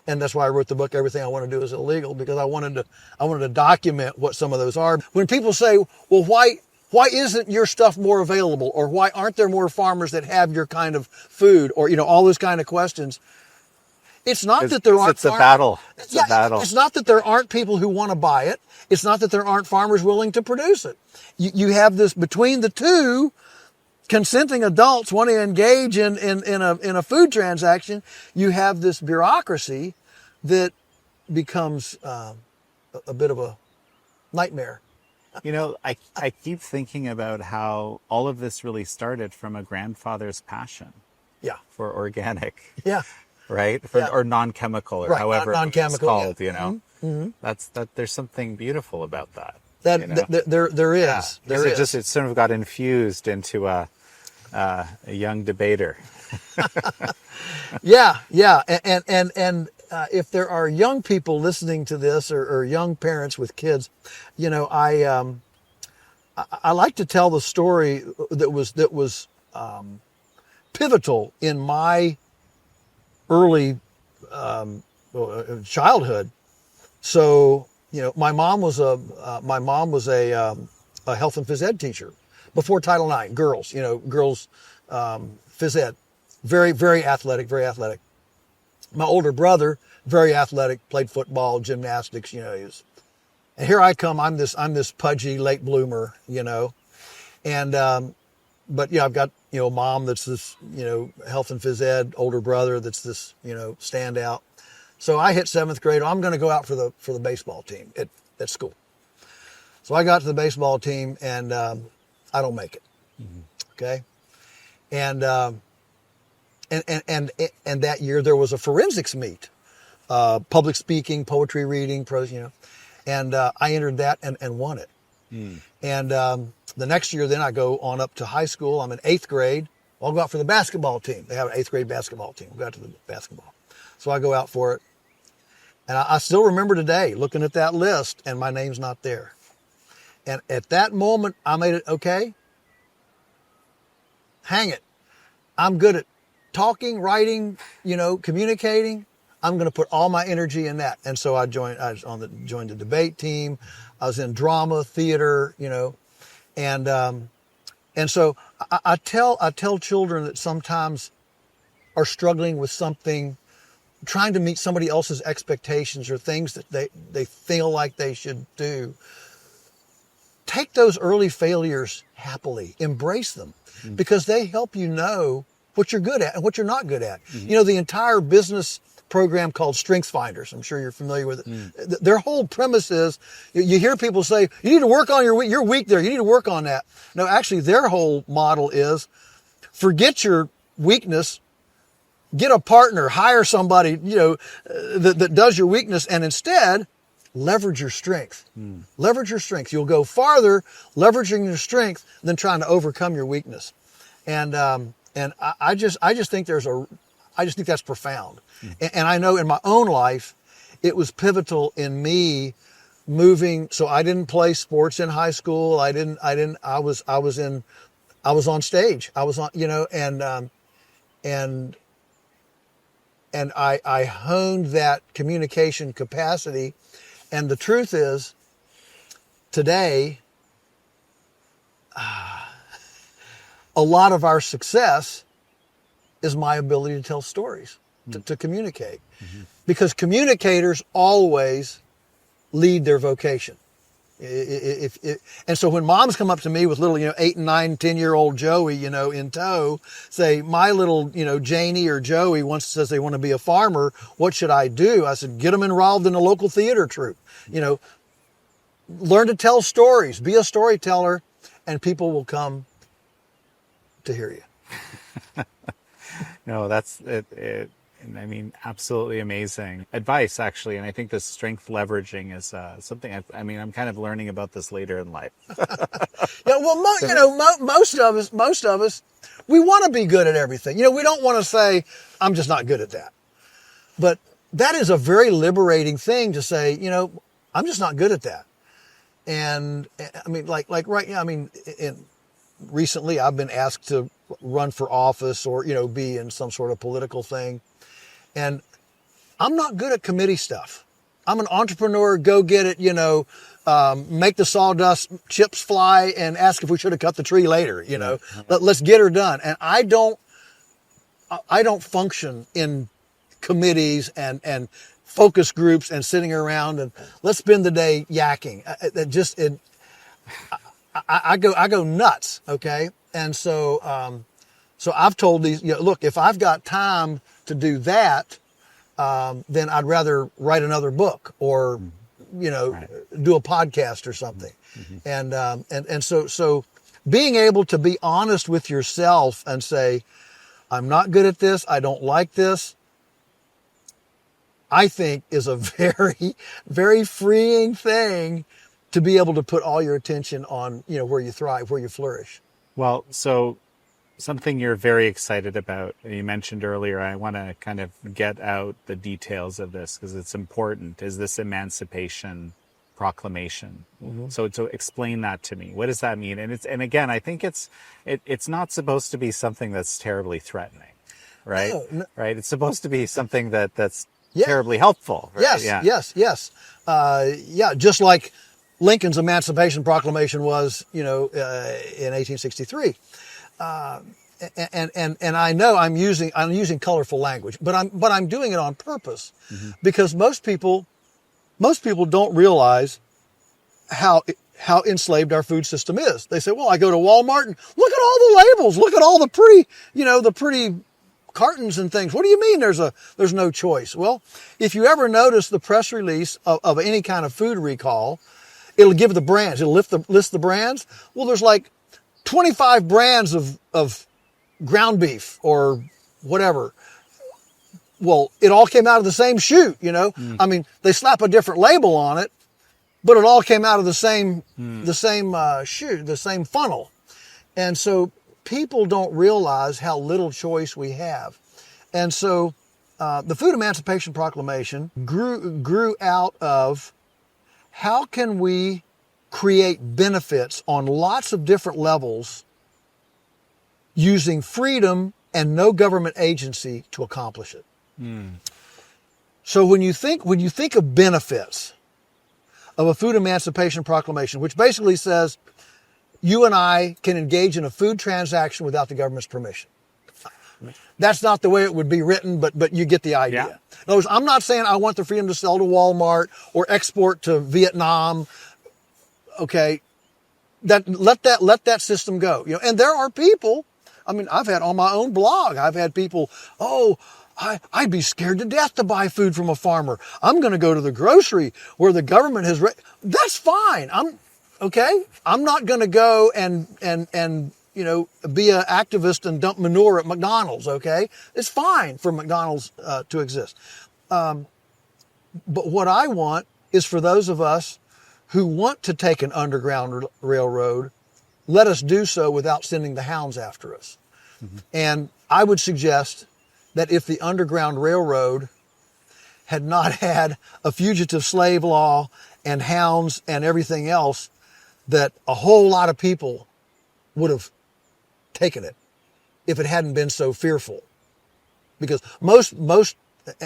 that's why I wrote the book, Everything I Want to Do is Illegal, because I wanted to document what some of those are. When people say, well, why isn't your stuff more available? Or why aren't there more farmers that have your kind of food? Or, all those kind of questions. It's not that there aren't. It's a battle. It's a battle. It's not that there aren't people who want to buy it. It's not that there aren't farmers willing to produce it. You have this between the two consenting adults want to engage in a food transaction. You have this bureaucracy that becomes a bit of a nightmare. I keep thinking about how all of this really started from a grandfather's passion. Yeah. For organic. Yeah. Right? Or non-chemical, or however it's called, There's something beautiful about that. There is. It sort of got infused into a young debater. Yeah. And if there are young people listening to this, or young parents with kids, I like to tell the story that was pivotal in my early childhood. So my mom was a health and phys ed teacher before Title IX. Girls phys ed, very, very athletic, very athletic. My older brother, very athletic, played football, gymnastics, he was, and here I come, I'm this pudgy late bloomer, and, but I've got, mom that's this, health and phys ed, older brother that's this, standout. So I hit 7th grade. I'm going to go out for the baseball team at school. So I got to the baseball team, and, I don't make it. Mm-hmm. Okay. And that year there was a forensics meet, public speaking, poetry reading, prose, and I entered that and won it. Mm. And the next year, then I go on up to high school. I'm in 8th grade. I'll go out for the basketball team. They have an 8th grade basketball team. We'll go out to the basketball. So I go out for it. And I still remember today looking at that list, and my name's not there. And at that moment, I made it, okay, hang it. I'm good at talking, writing, communicating. I'm going to put all my energy in that. And so I joined the debate team. I was in drama, theater, and so I tell children that sometimes are struggling with something, trying to meet somebody else's expectations or things that they feel like they should do. Take those early failures happily, embrace them, because they help you know what you're good at and what you're not good at. Mm-hmm. The entire business program called Strengths Finders, I'm sure you're familiar with it. Mm. Their whole premise is, you hear people say, you need to work on you're weak there, you need to work on that. No, actually their whole model is, forget your weakness, get a partner, hire somebody, that does your weakness, and instead leverage your strength. Mm. Leverage your strength. You'll go farther leveraging your strength than trying to overcome your weakness. And I just think that's profound. Mm. And I know in my own life, it was pivotal in me moving. So I didn't play sports in high school. I was in I was on stage. I was on, and I honed that communication capacity. And the truth is, today, a lot of our success is my ability to tell stories, to communicate. Mm-hmm. Because communicators always lead their vocation. And so when moms come up to me with little, 8 and 9, 10-year-old Joey, in tow, say, my little, Janie or Joey says they want to be a farmer, what should I do? I said, get them involved in a local theater troupe. Learn to tell stories, be a storyteller, and people will come to hear you. No, that's it. I mean, absolutely amazing advice, actually. And I think this strength leveraging is something. I'm kind of learning about this later in life. Yeah, well, most of us, we want to be good at everything. We don't want to say, I'm just not good at that. But that is a very liberating thing to say, I'm just not good at that. And I mean, recently I've been asked to run for office or, be in some sort of political thing. And I'm not good at committee stuff. I'm an entrepreneur, go get it, make the sawdust chips fly and ask if we should have cut the tree later, Let's get her done. And I don't function in committees and focus groups and sitting around and let's spend the day yakking. I go nuts. Okay. And so I've told these, look, if I've got time to do that, then I'd rather write another book or, do a podcast or something. Mm-hmm. And so being able to be honest with yourself and say, I'm not good at this. I don't like this. I think is a very, very freeing thing to be able to put all your attention on, where you thrive, where you flourish. Well, so something you're very excited about, you mentioned earlier, I want to kind of get out the details of this because it's important, is this Emancipation Proclamation. Mm-hmm. So explain that to me. What does that mean? And again, I think it's not supposed to be something that's terribly threatening, right? No. Right? It's supposed to be something that's terribly helpful. Right? Yes. Just like Lincoln's Emancipation Proclamation was, in 1863. And I know I'm using colorful language, but I'm doing it on purpose. Mm-hmm. Because most people don't realize how enslaved our food system is. They say, well, I go to Walmart and look at all the labels, look at all the pretty cartons and things. What do you mean there's no choice? Well, if you ever notice the press release of any kind of food recall, it'll give the brands, it'll list the brands. Well, there's like 25 brands of ground beef or whatever. Well, it all came out of the same chute, I mean, they slap a different label on it, but it all came out of the same chute, the same funnel. And so people don't realize how little choice we have. And so the Food Emancipation Proclamation grew out of how can we create benefits on lots of different levels using freedom and no government agency to accomplish it. Mm. So when you think of benefits of a Food Emancipation Proclamation, which basically says you and I can engage in a food transaction without the government's permission. That's not the way it would be written, but you get the idea. Yeah. In other words, I'm not saying I want the freedom to sell to Walmart or export to Vietnam. Okay, let that system go. And there are people. I mean, I've had on my own blog. I've had people. I'd be scared to death to buy food from a farmer. I'm going to go to the grocery where the government has. That's fine. I'm not going to go and be an activist and dump manure at McDonald's. Okay, it's fine for McDonald's to exist. But what I want is for those of us who want to take an underground railroad, let us do so without sending the hounds after us. Mm-hmm. And I would suggest that if the Underground Railroad had not had a fugitive slave law and hounds and everything else, that a whole lot of people would have taken it if it hadn't been so fearful. Because most,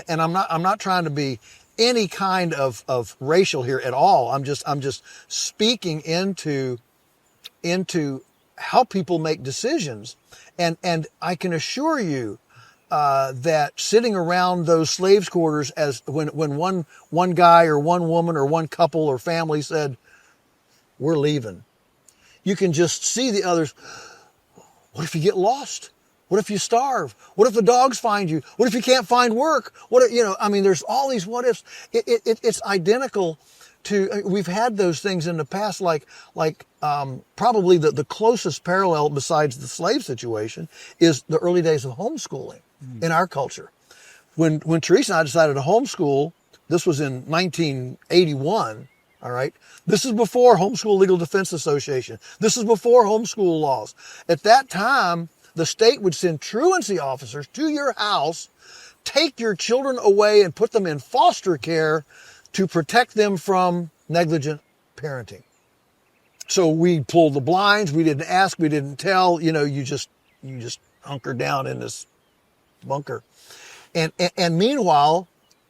and I'm not trying to be any kind of racial here at all. I'm just speaking into how people make decisions. And I can assure you, that sitting around those slaves' quarters, as when one guy or one woman or one couple or family said, "We're leaving," you can just see the others. What if you get lost? What if you starve? What if the dogs find you? What if you can't find work? What if, I mean, there's all these what ifs. It's identical to, we've had those things in the past, like probably the closest parallel besides the slave situation is the early days of homeschooling in our culture. When Teresa and I decided to homeschool, this was in 1981, all right? This is before Homeschool Legal Defense Association. This is before homeschool laws. At that time, the state would send truancy officers to your house, take your children away and put them in foster care to protect them from negligent parenting. So we pulled the blinds. We didn't ask. We didn't tell. You just hunkered down in this bunker. And meanwhile,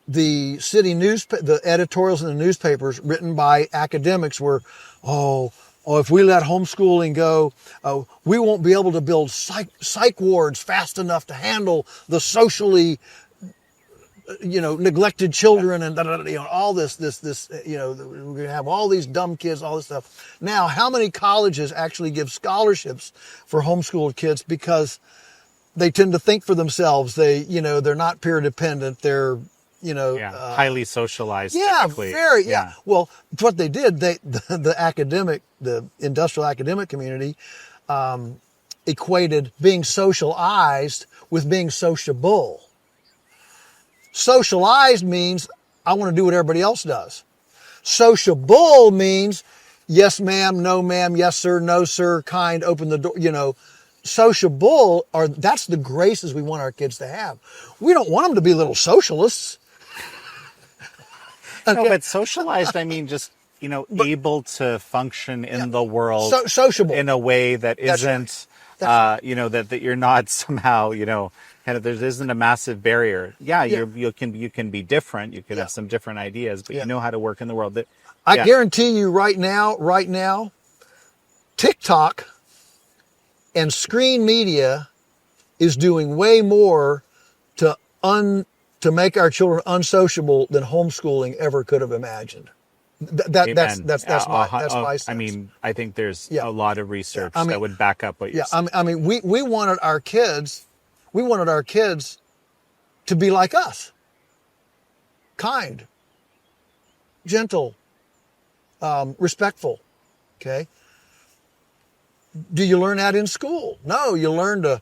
the city the editorials in the newspapers written by academics were, if we let homeschooling go, we won't be able to build psych wards fast enough to handle the socially, neglected children and all this, we're going to have all these dumb kids, all this stuff. Now, how many colleges actually give scholarships for homeschooled kids because they tend to think for themselves? They're not peer dependent. They're, highly socialized. Yeah, typically. very. Yeah. Well, what they did, the industrial academic community, equated being socialized with being sociable. Socialized means I want to do what everybody else does. Sociable means yes, ma'am, no, ma'am, yes, sir, no, sir, kind, open the door, Sociable, that's the graces we want our kids to have. We don't want them to be little socialists. Okay. No, but socialized, I mean, just, able to function in the world sociable in a way that isn't, that you're not somehow, kind of, there isn't a massive barrier. You can be different. You can have some different ideas, but you know how to work in the world. I guarantee you right now, TikTok and screen media is doing way more to make our children unsociable than homeschooling ever could have imagined. That's my sense. I mean, I think there's a lot of research that would back up what you're saying. I mean, we wanted our kids to be like us. Kind, gentle, respectful. Okay. Do you learn that in school? No, you learn to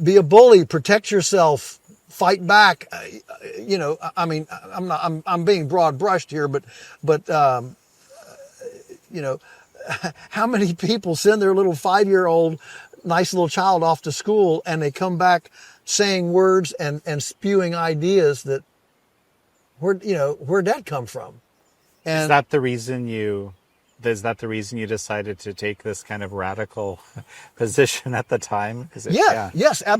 be a bully, protect yourself, fight back. I'm being broad brushed here, but how many people send their little 5-year-old nice little child off to school and they come back saying words and spewing ideas that where'd that come from? And is that the reason you decided to take this kind of radical position at the time?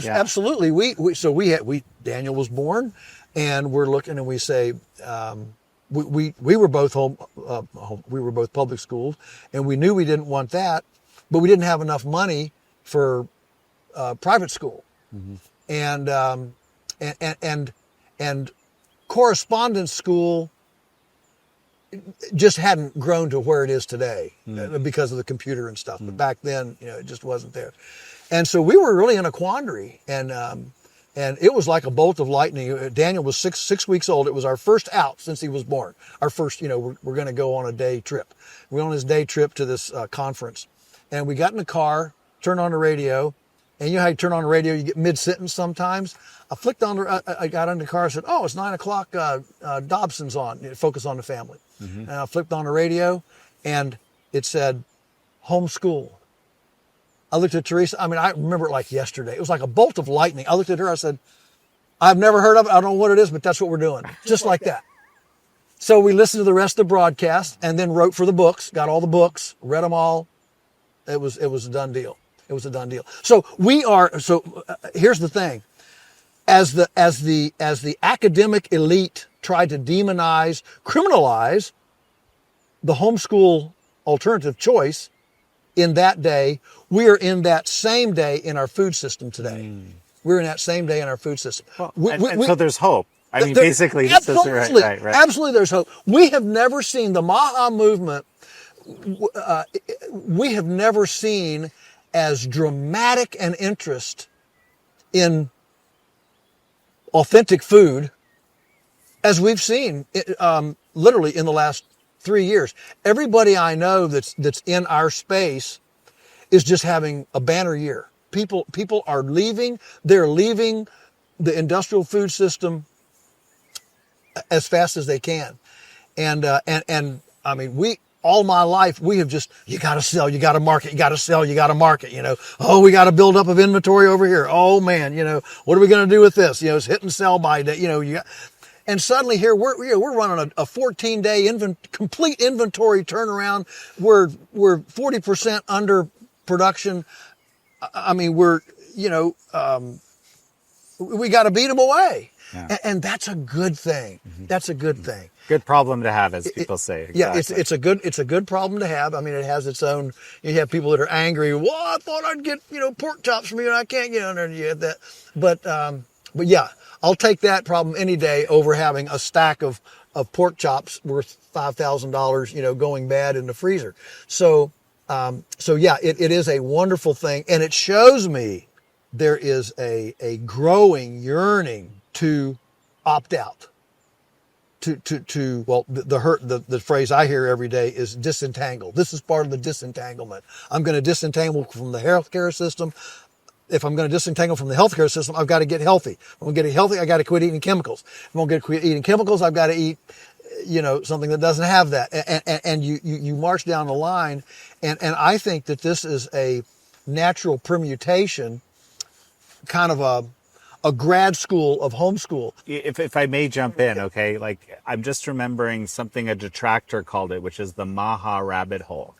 Absolutely. Daniel was born, and we're looking and we say, we were both we were both public schools, and we knew we didn't want that, but we didn't have enough money for private school, and correspondence school just hadn't grown to where it is today because of the computer and stuff. But back then, it just wasn't there. And so we were really in a quandary, and it was like a bolt of lightning. Daniel was six weeks old. It was our first out since he was born. Our first, we're going to go on a day trip. We went on this day trip to this conference, and we got in the car, turned on the radio, and how you turn on the radio, you get mid-sentence sometimes. I got in the car and said, "Oh, it's 9:00. Dobson's on. Focus on the Family." And I flipped on the radio, and it said, "Homeschool." I looked at Teresa. I mean, I remember it like yesterday. It was like a bolt of lightning. I looked at her. I said, "I've never heard of it. I don't know what it is, but that's what we're doing." Just like that. So we listened to the rest of the broadcast and then wrote for the books, got all the books, read them all. It was a done deal. It was a done deal. So here's the thing. As the academic elite tried to demonize, criminalize the homeschool alternative choice in that day, we are in that same day in our food system today. We're in that same day in our food system. Well, so there's hope. I mean, basically, absolutely, right. Absolutely, there's hope. We have never seen the Maha movement. We have never seen as dramatic an interest in authentic food as we've seen literally in the last 3 years. Everybody I know that's in our space is just having a banner year. People are leaving. They're leaving the industrial food system as fast as they can. And I mean, all my life, we have just, you got to sell, you got to market, you got to sell, you got to market, Oh, we got to build up of inventory over here. Oh man, what are we going to do with this? It's hit and sell by day, and suddenly here we're running a 14-day complete inventory turnaround. We're 40% under production. I mean, we got to beat them away. Yeah. And that's a good thing. Mm-hmm. That's a good thing. Good problem to have, as people say. Exactly. Yeah, it's a good problem to have. I mean, it has its own. You have people that are angry. Well, I thought I'd get pork chops from you, and I can't get under you that. But yeah, I'll take that problem any day over having a stack of pork chops worth $5,000, going bad in the freezer. So yeah, it is a wonderful thing, and it shows me there is a growing yearning to opt out. The phrase I hear every day is disentangle. This is part of the disentanglement. I'm going to disentangle from the healthcare system. If I'm going to disentangle from the healthcare system, I've got to get healthy. If I'm going to get healthy, I got to quit eating chemicals. If I'm going to quit eating chemicals, I've got to eat, something that doesn't have that. And you march down the line. And I think that this is a natural permutation, kind of a grad school of homeschool. If I may jump in, okay? Like, I'm just remembering something a detractor called it, which is the Maha rabbit hole.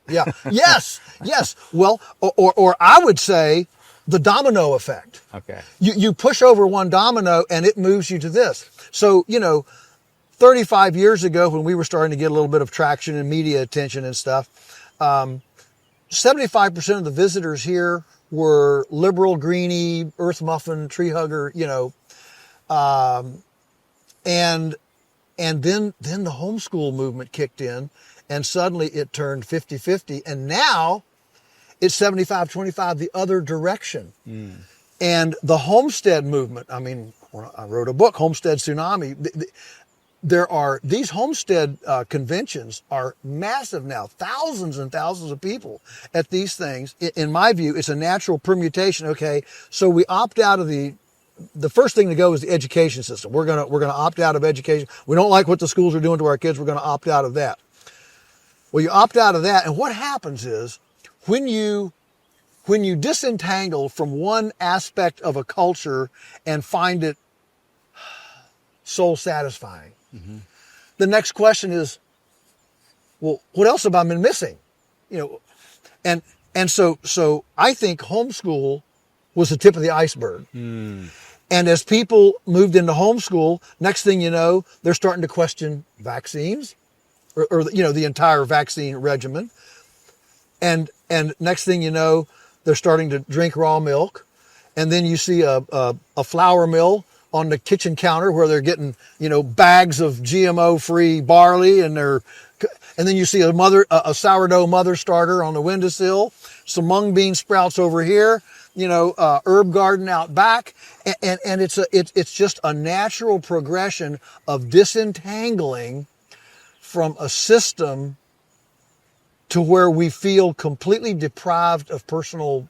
Yeah. Yes. Well, or I would say the domino effect. Okay. You push over one domino and it moves you to this. So, 35 years ago when we were starting to get a little bit of traction and media attention and stuff, 75% of the visitors here were liberal, greenie, earth muffin, tree hugger, and then the homeschool movement kicked in, and suddenly it turned 50-50, and now it's 75-25 the other direction. And the homestead movement, I mean, I wrote a book, Homestead Tsunami. These homestead conventions are massive now, thousands and thousands of people at these things. In my view, it's a natural permutation. Okay, so we opt out of the first thing to go is the education system. We're gonna opt out of education. We don't like what the schools are doing to our kids. We're gonna opt out of that. Well, you opt out of that, and what happens is when you disentangle from one aspect of a culture and find it soul satisfying, the next question is, well, what else have I been missing? And so I think homeschool was the tip of the iceberg. And as people moved into homeschool, next thing you know, they're starting to question vaccines or the entire vaccine regimen. And next thing you know, they're starting to drink raw milk. And then you see a flour mill on the kitchen counter where they're getting, bags of GMO-free barley, and then you see a sourdough mother starter on the windowsill, some mung bean sprouts over here, herb garden out back, and it's just a natural progression of disentangling from a system to where we feel completely deprived of personal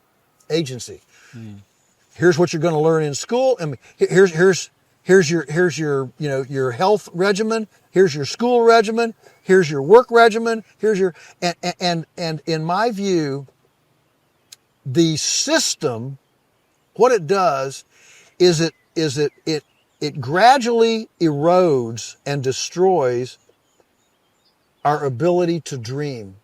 agency. Here's what you're going to learn in school, and here's your your health regimen. Here's your school regimen. Here's your work regimen. Here's your and in my view, the system, what it does is it gradually erodes and destroys our ability to dream.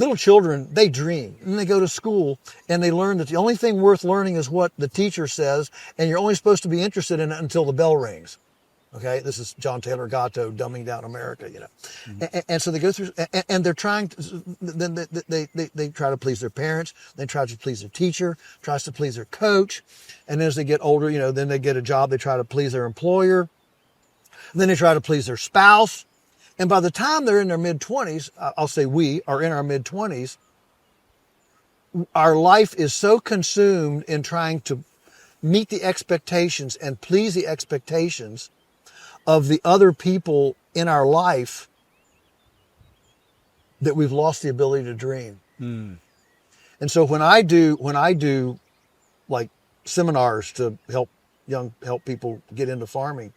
Little children, they dream, and they go to school and they learn that the only thing worth learning is what the teacher says, and you're only supposed to be interested in it until the bell rings. Okay, this is John Taylor Gatto dumbing down America, you know. Mm-hmm. And so they go through, and they're trying to, then they try to please their parents, they try to please their teacher, tries to please their coach, and then as they get older, you know, then they get a job, they try to please their employer, and then they try to please their spouse, and by the time they're in their mid-20s, I'll say we are in our mid-20s, our life is so consumed in trying to meet the expectations and please the expectations of the other people in our life that we've lost the ability to dream. Mm. And so when I do like seminars to help people get into farming,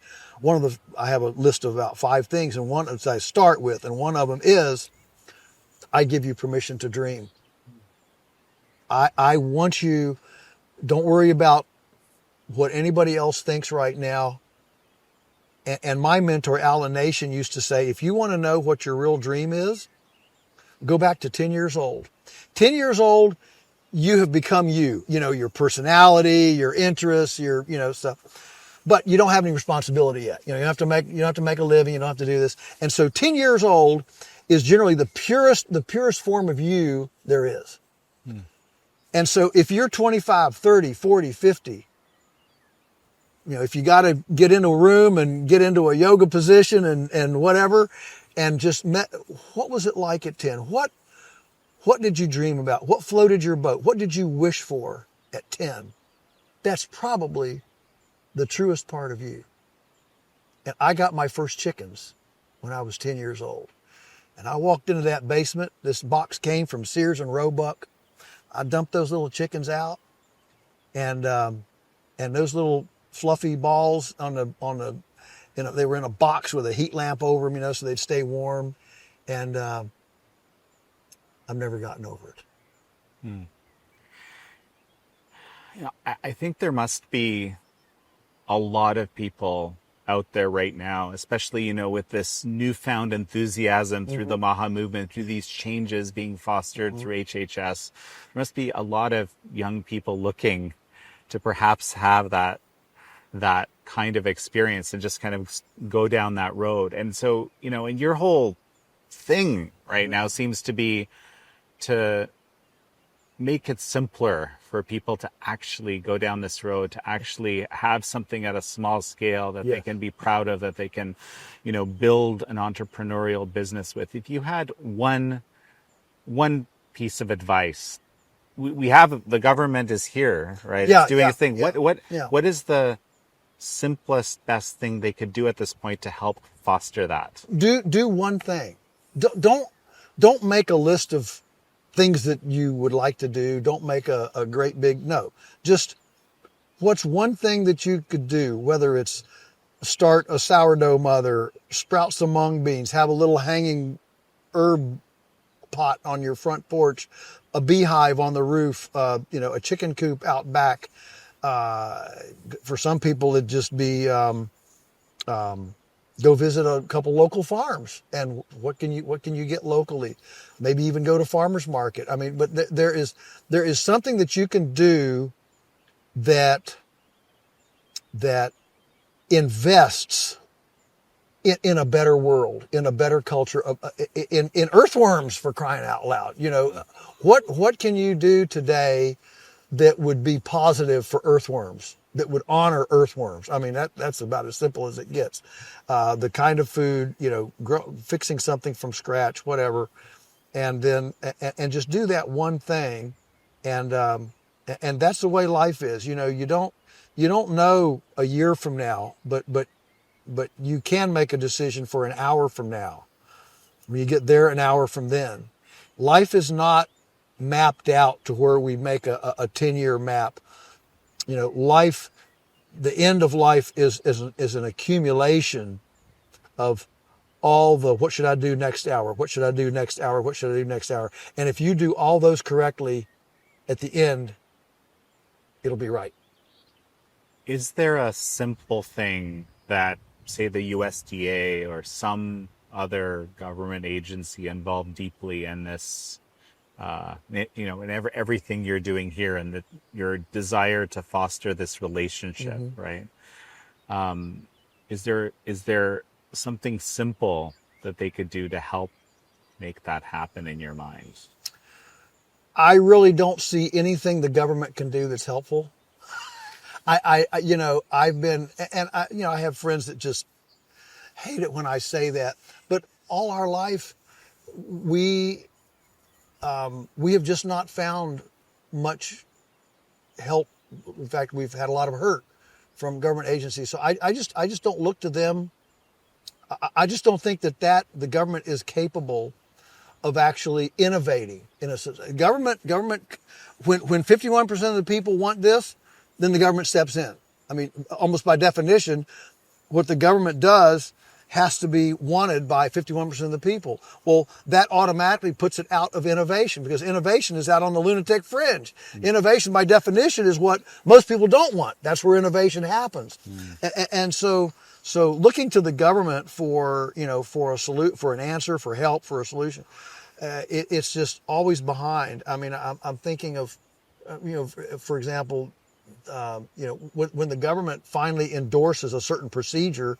I have a list of about 5 things, and one I start with, and one of them is, I give you permission to dream. I want you, don't worry about what anybody else thinks right now. And my mentor, Alan Nation, used to say, if you want to know what your real dream is, go back to 10 years old. 10 years old, you have become you know, your personality, your interests, your, you know, stuff. But you don't have any responsibility yet. You know, you don't have to make a living. You don't have to do this. And so 10 years old is generally the purest form of you there is. Hmm. And so if you're 25, 30, 40, 50, you know, if you got to get into a room and get into a yoga position and whatever, and just what was it like at 10? What did you dream about? What floated your boat? What did you wish for at 10? That's probably the truest part of you. And I got my first chickens when I was 10 years old. And I walked into that basement. This box came from Sears and Roebuck. I dumped those little chickens out, and those little fluffy balls they were in a box with a heat lamp over them, you know, so they'd stay warm. And I've never gotten over it. Hmm. You know, I think there must be a lot of people out there right now, especially, you know, with this newfound enthusiasm through the MAHA movement, through these changes being fostered through HHS. There must be a lot of young people looking to perhaps have that kind of experience and just kind of go down that road. And so, you know, and your whole thing right now seems to be to make it simpler for people to actually go down this road, to actually have something at a small scale that they can be proud of, that they can, you know, build an entrepreneurial business with. If you had one piece of advice, we have, the government is here, right? It's doing a thing. What is the simplest, best thing they could do at this point to help foster that? Do one thing. Don't make a list of things that you would like to do. Don't make a great big, no. Just what's one thing that you could do, whether it's start a sourdough mother, sprout some mung beans, have a little hanging herb pot on your front porch, a beehive on the roof, you know, a chicken coop out back. For some people, it'd just be go visit a couple local farms, and what can you get locally? Maybe even go to farmers market. I mean, but there is something that you can do that invests in a better world, in a better culture, in earthworms, for crying out loud. You know, what can you do today that would be positive for earthworms, that would honor earthworms? I mean, that's about as simple as it gets. The kind of food, you know, fixing something from scratch, whatever, and then and just do that one thing, and that's the way life is. You know, you don't know a year from now, but you can make a decision for an hour from now. When you get there, an hour from then. Life is not mapped out to where we make a 10-year map. You know, life, the end of life is an accumulation of all the, what should I do next hour? What should I do next hour? What should I do next hour? And if you do all those correctly, at the end, it'll be right. Is there a simple thing that, say, the USDA or some other government agency involved deeply in this in everything you're doing here, and your desire to foster this relationship, right? Is there something simple that they could do to help make that happen in your mind? I really don't see anything the government can do that's helpful. I've been, and I have friends that just hate it when I say that, but all our life, we have just not found much help. In fact, we've had a lot of hurt from government agencies. So I just don't look to them. I just don't think that the government is capable of actually innovating in a sense. Government, when 51% of the people want this, then the government steps in. I mean, almost by definition, what the government does has to be wanted by 51% of the people. Well, that automatically puts it out of innovation, because innovation is out on the lunatic fringe. Innovation, by definition, is what most people don't want. That's where innovation happens. And so looking to the government for an answer, for help, for a solution, it's just always behind. I mean, I'm thinking of, for example, when the government finally endorses a certain procedure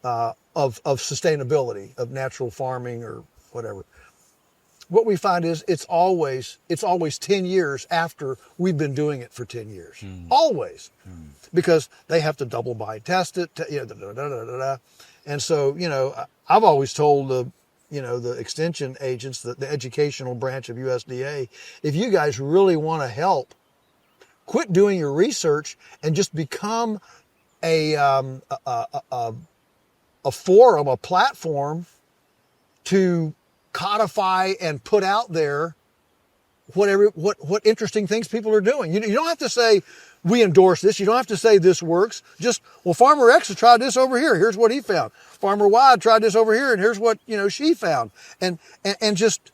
of sustainability, of natural farming or whatever, what we find is it's always 10 years after we've been doing it for 10 years. Always. Because they have to double blind test it, and so, I've always told the extension agents, the educational branch of USDA, if you guys really want to help, quit doing your research and just become a forum, a platform to codify and put out there what interesting things people are doing. You don't have to say, we endorse this. You don't have to say this works. Just, well, Farmer X has tried this over here. Here's what he found. Farmer Y tried this over here, and here's what, she found. And just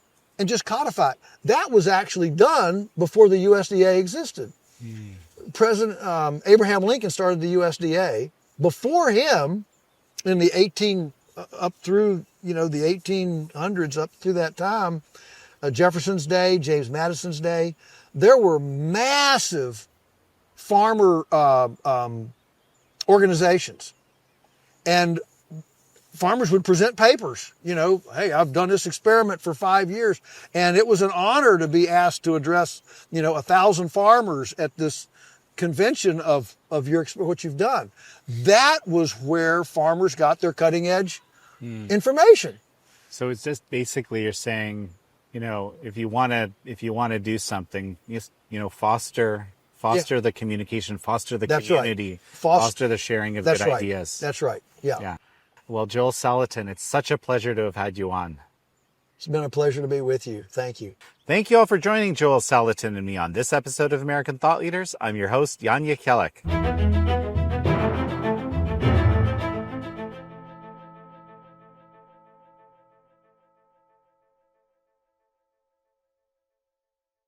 codify it. That was actually done before the USDA existed. President Abraham Lincoln started the USDA. Before him, in the up through the 1800s, up through that time, Jefferson's day, James Madison's day, there were massive farmer organizations, and farmers would present papers. Hey, I've done this experiment for 5 years, and it was an honor to be asked to address 1,000 farmers at this convention of what you've done. That was where farmers got their cutting edge information. So it's just basically you're saying, if you want to do something, foster the communication, foster the community, right. Foster the sharing of good ideas. That's right. Yeah. Well, Joel Salatin, it's such a pleasure to have had you on. It's been a pleasure to be with you. Thank you. Thank you all for joining Joel Salatin and me on this episode of American Thought Leaders. I'm your host, Jan Jekielek.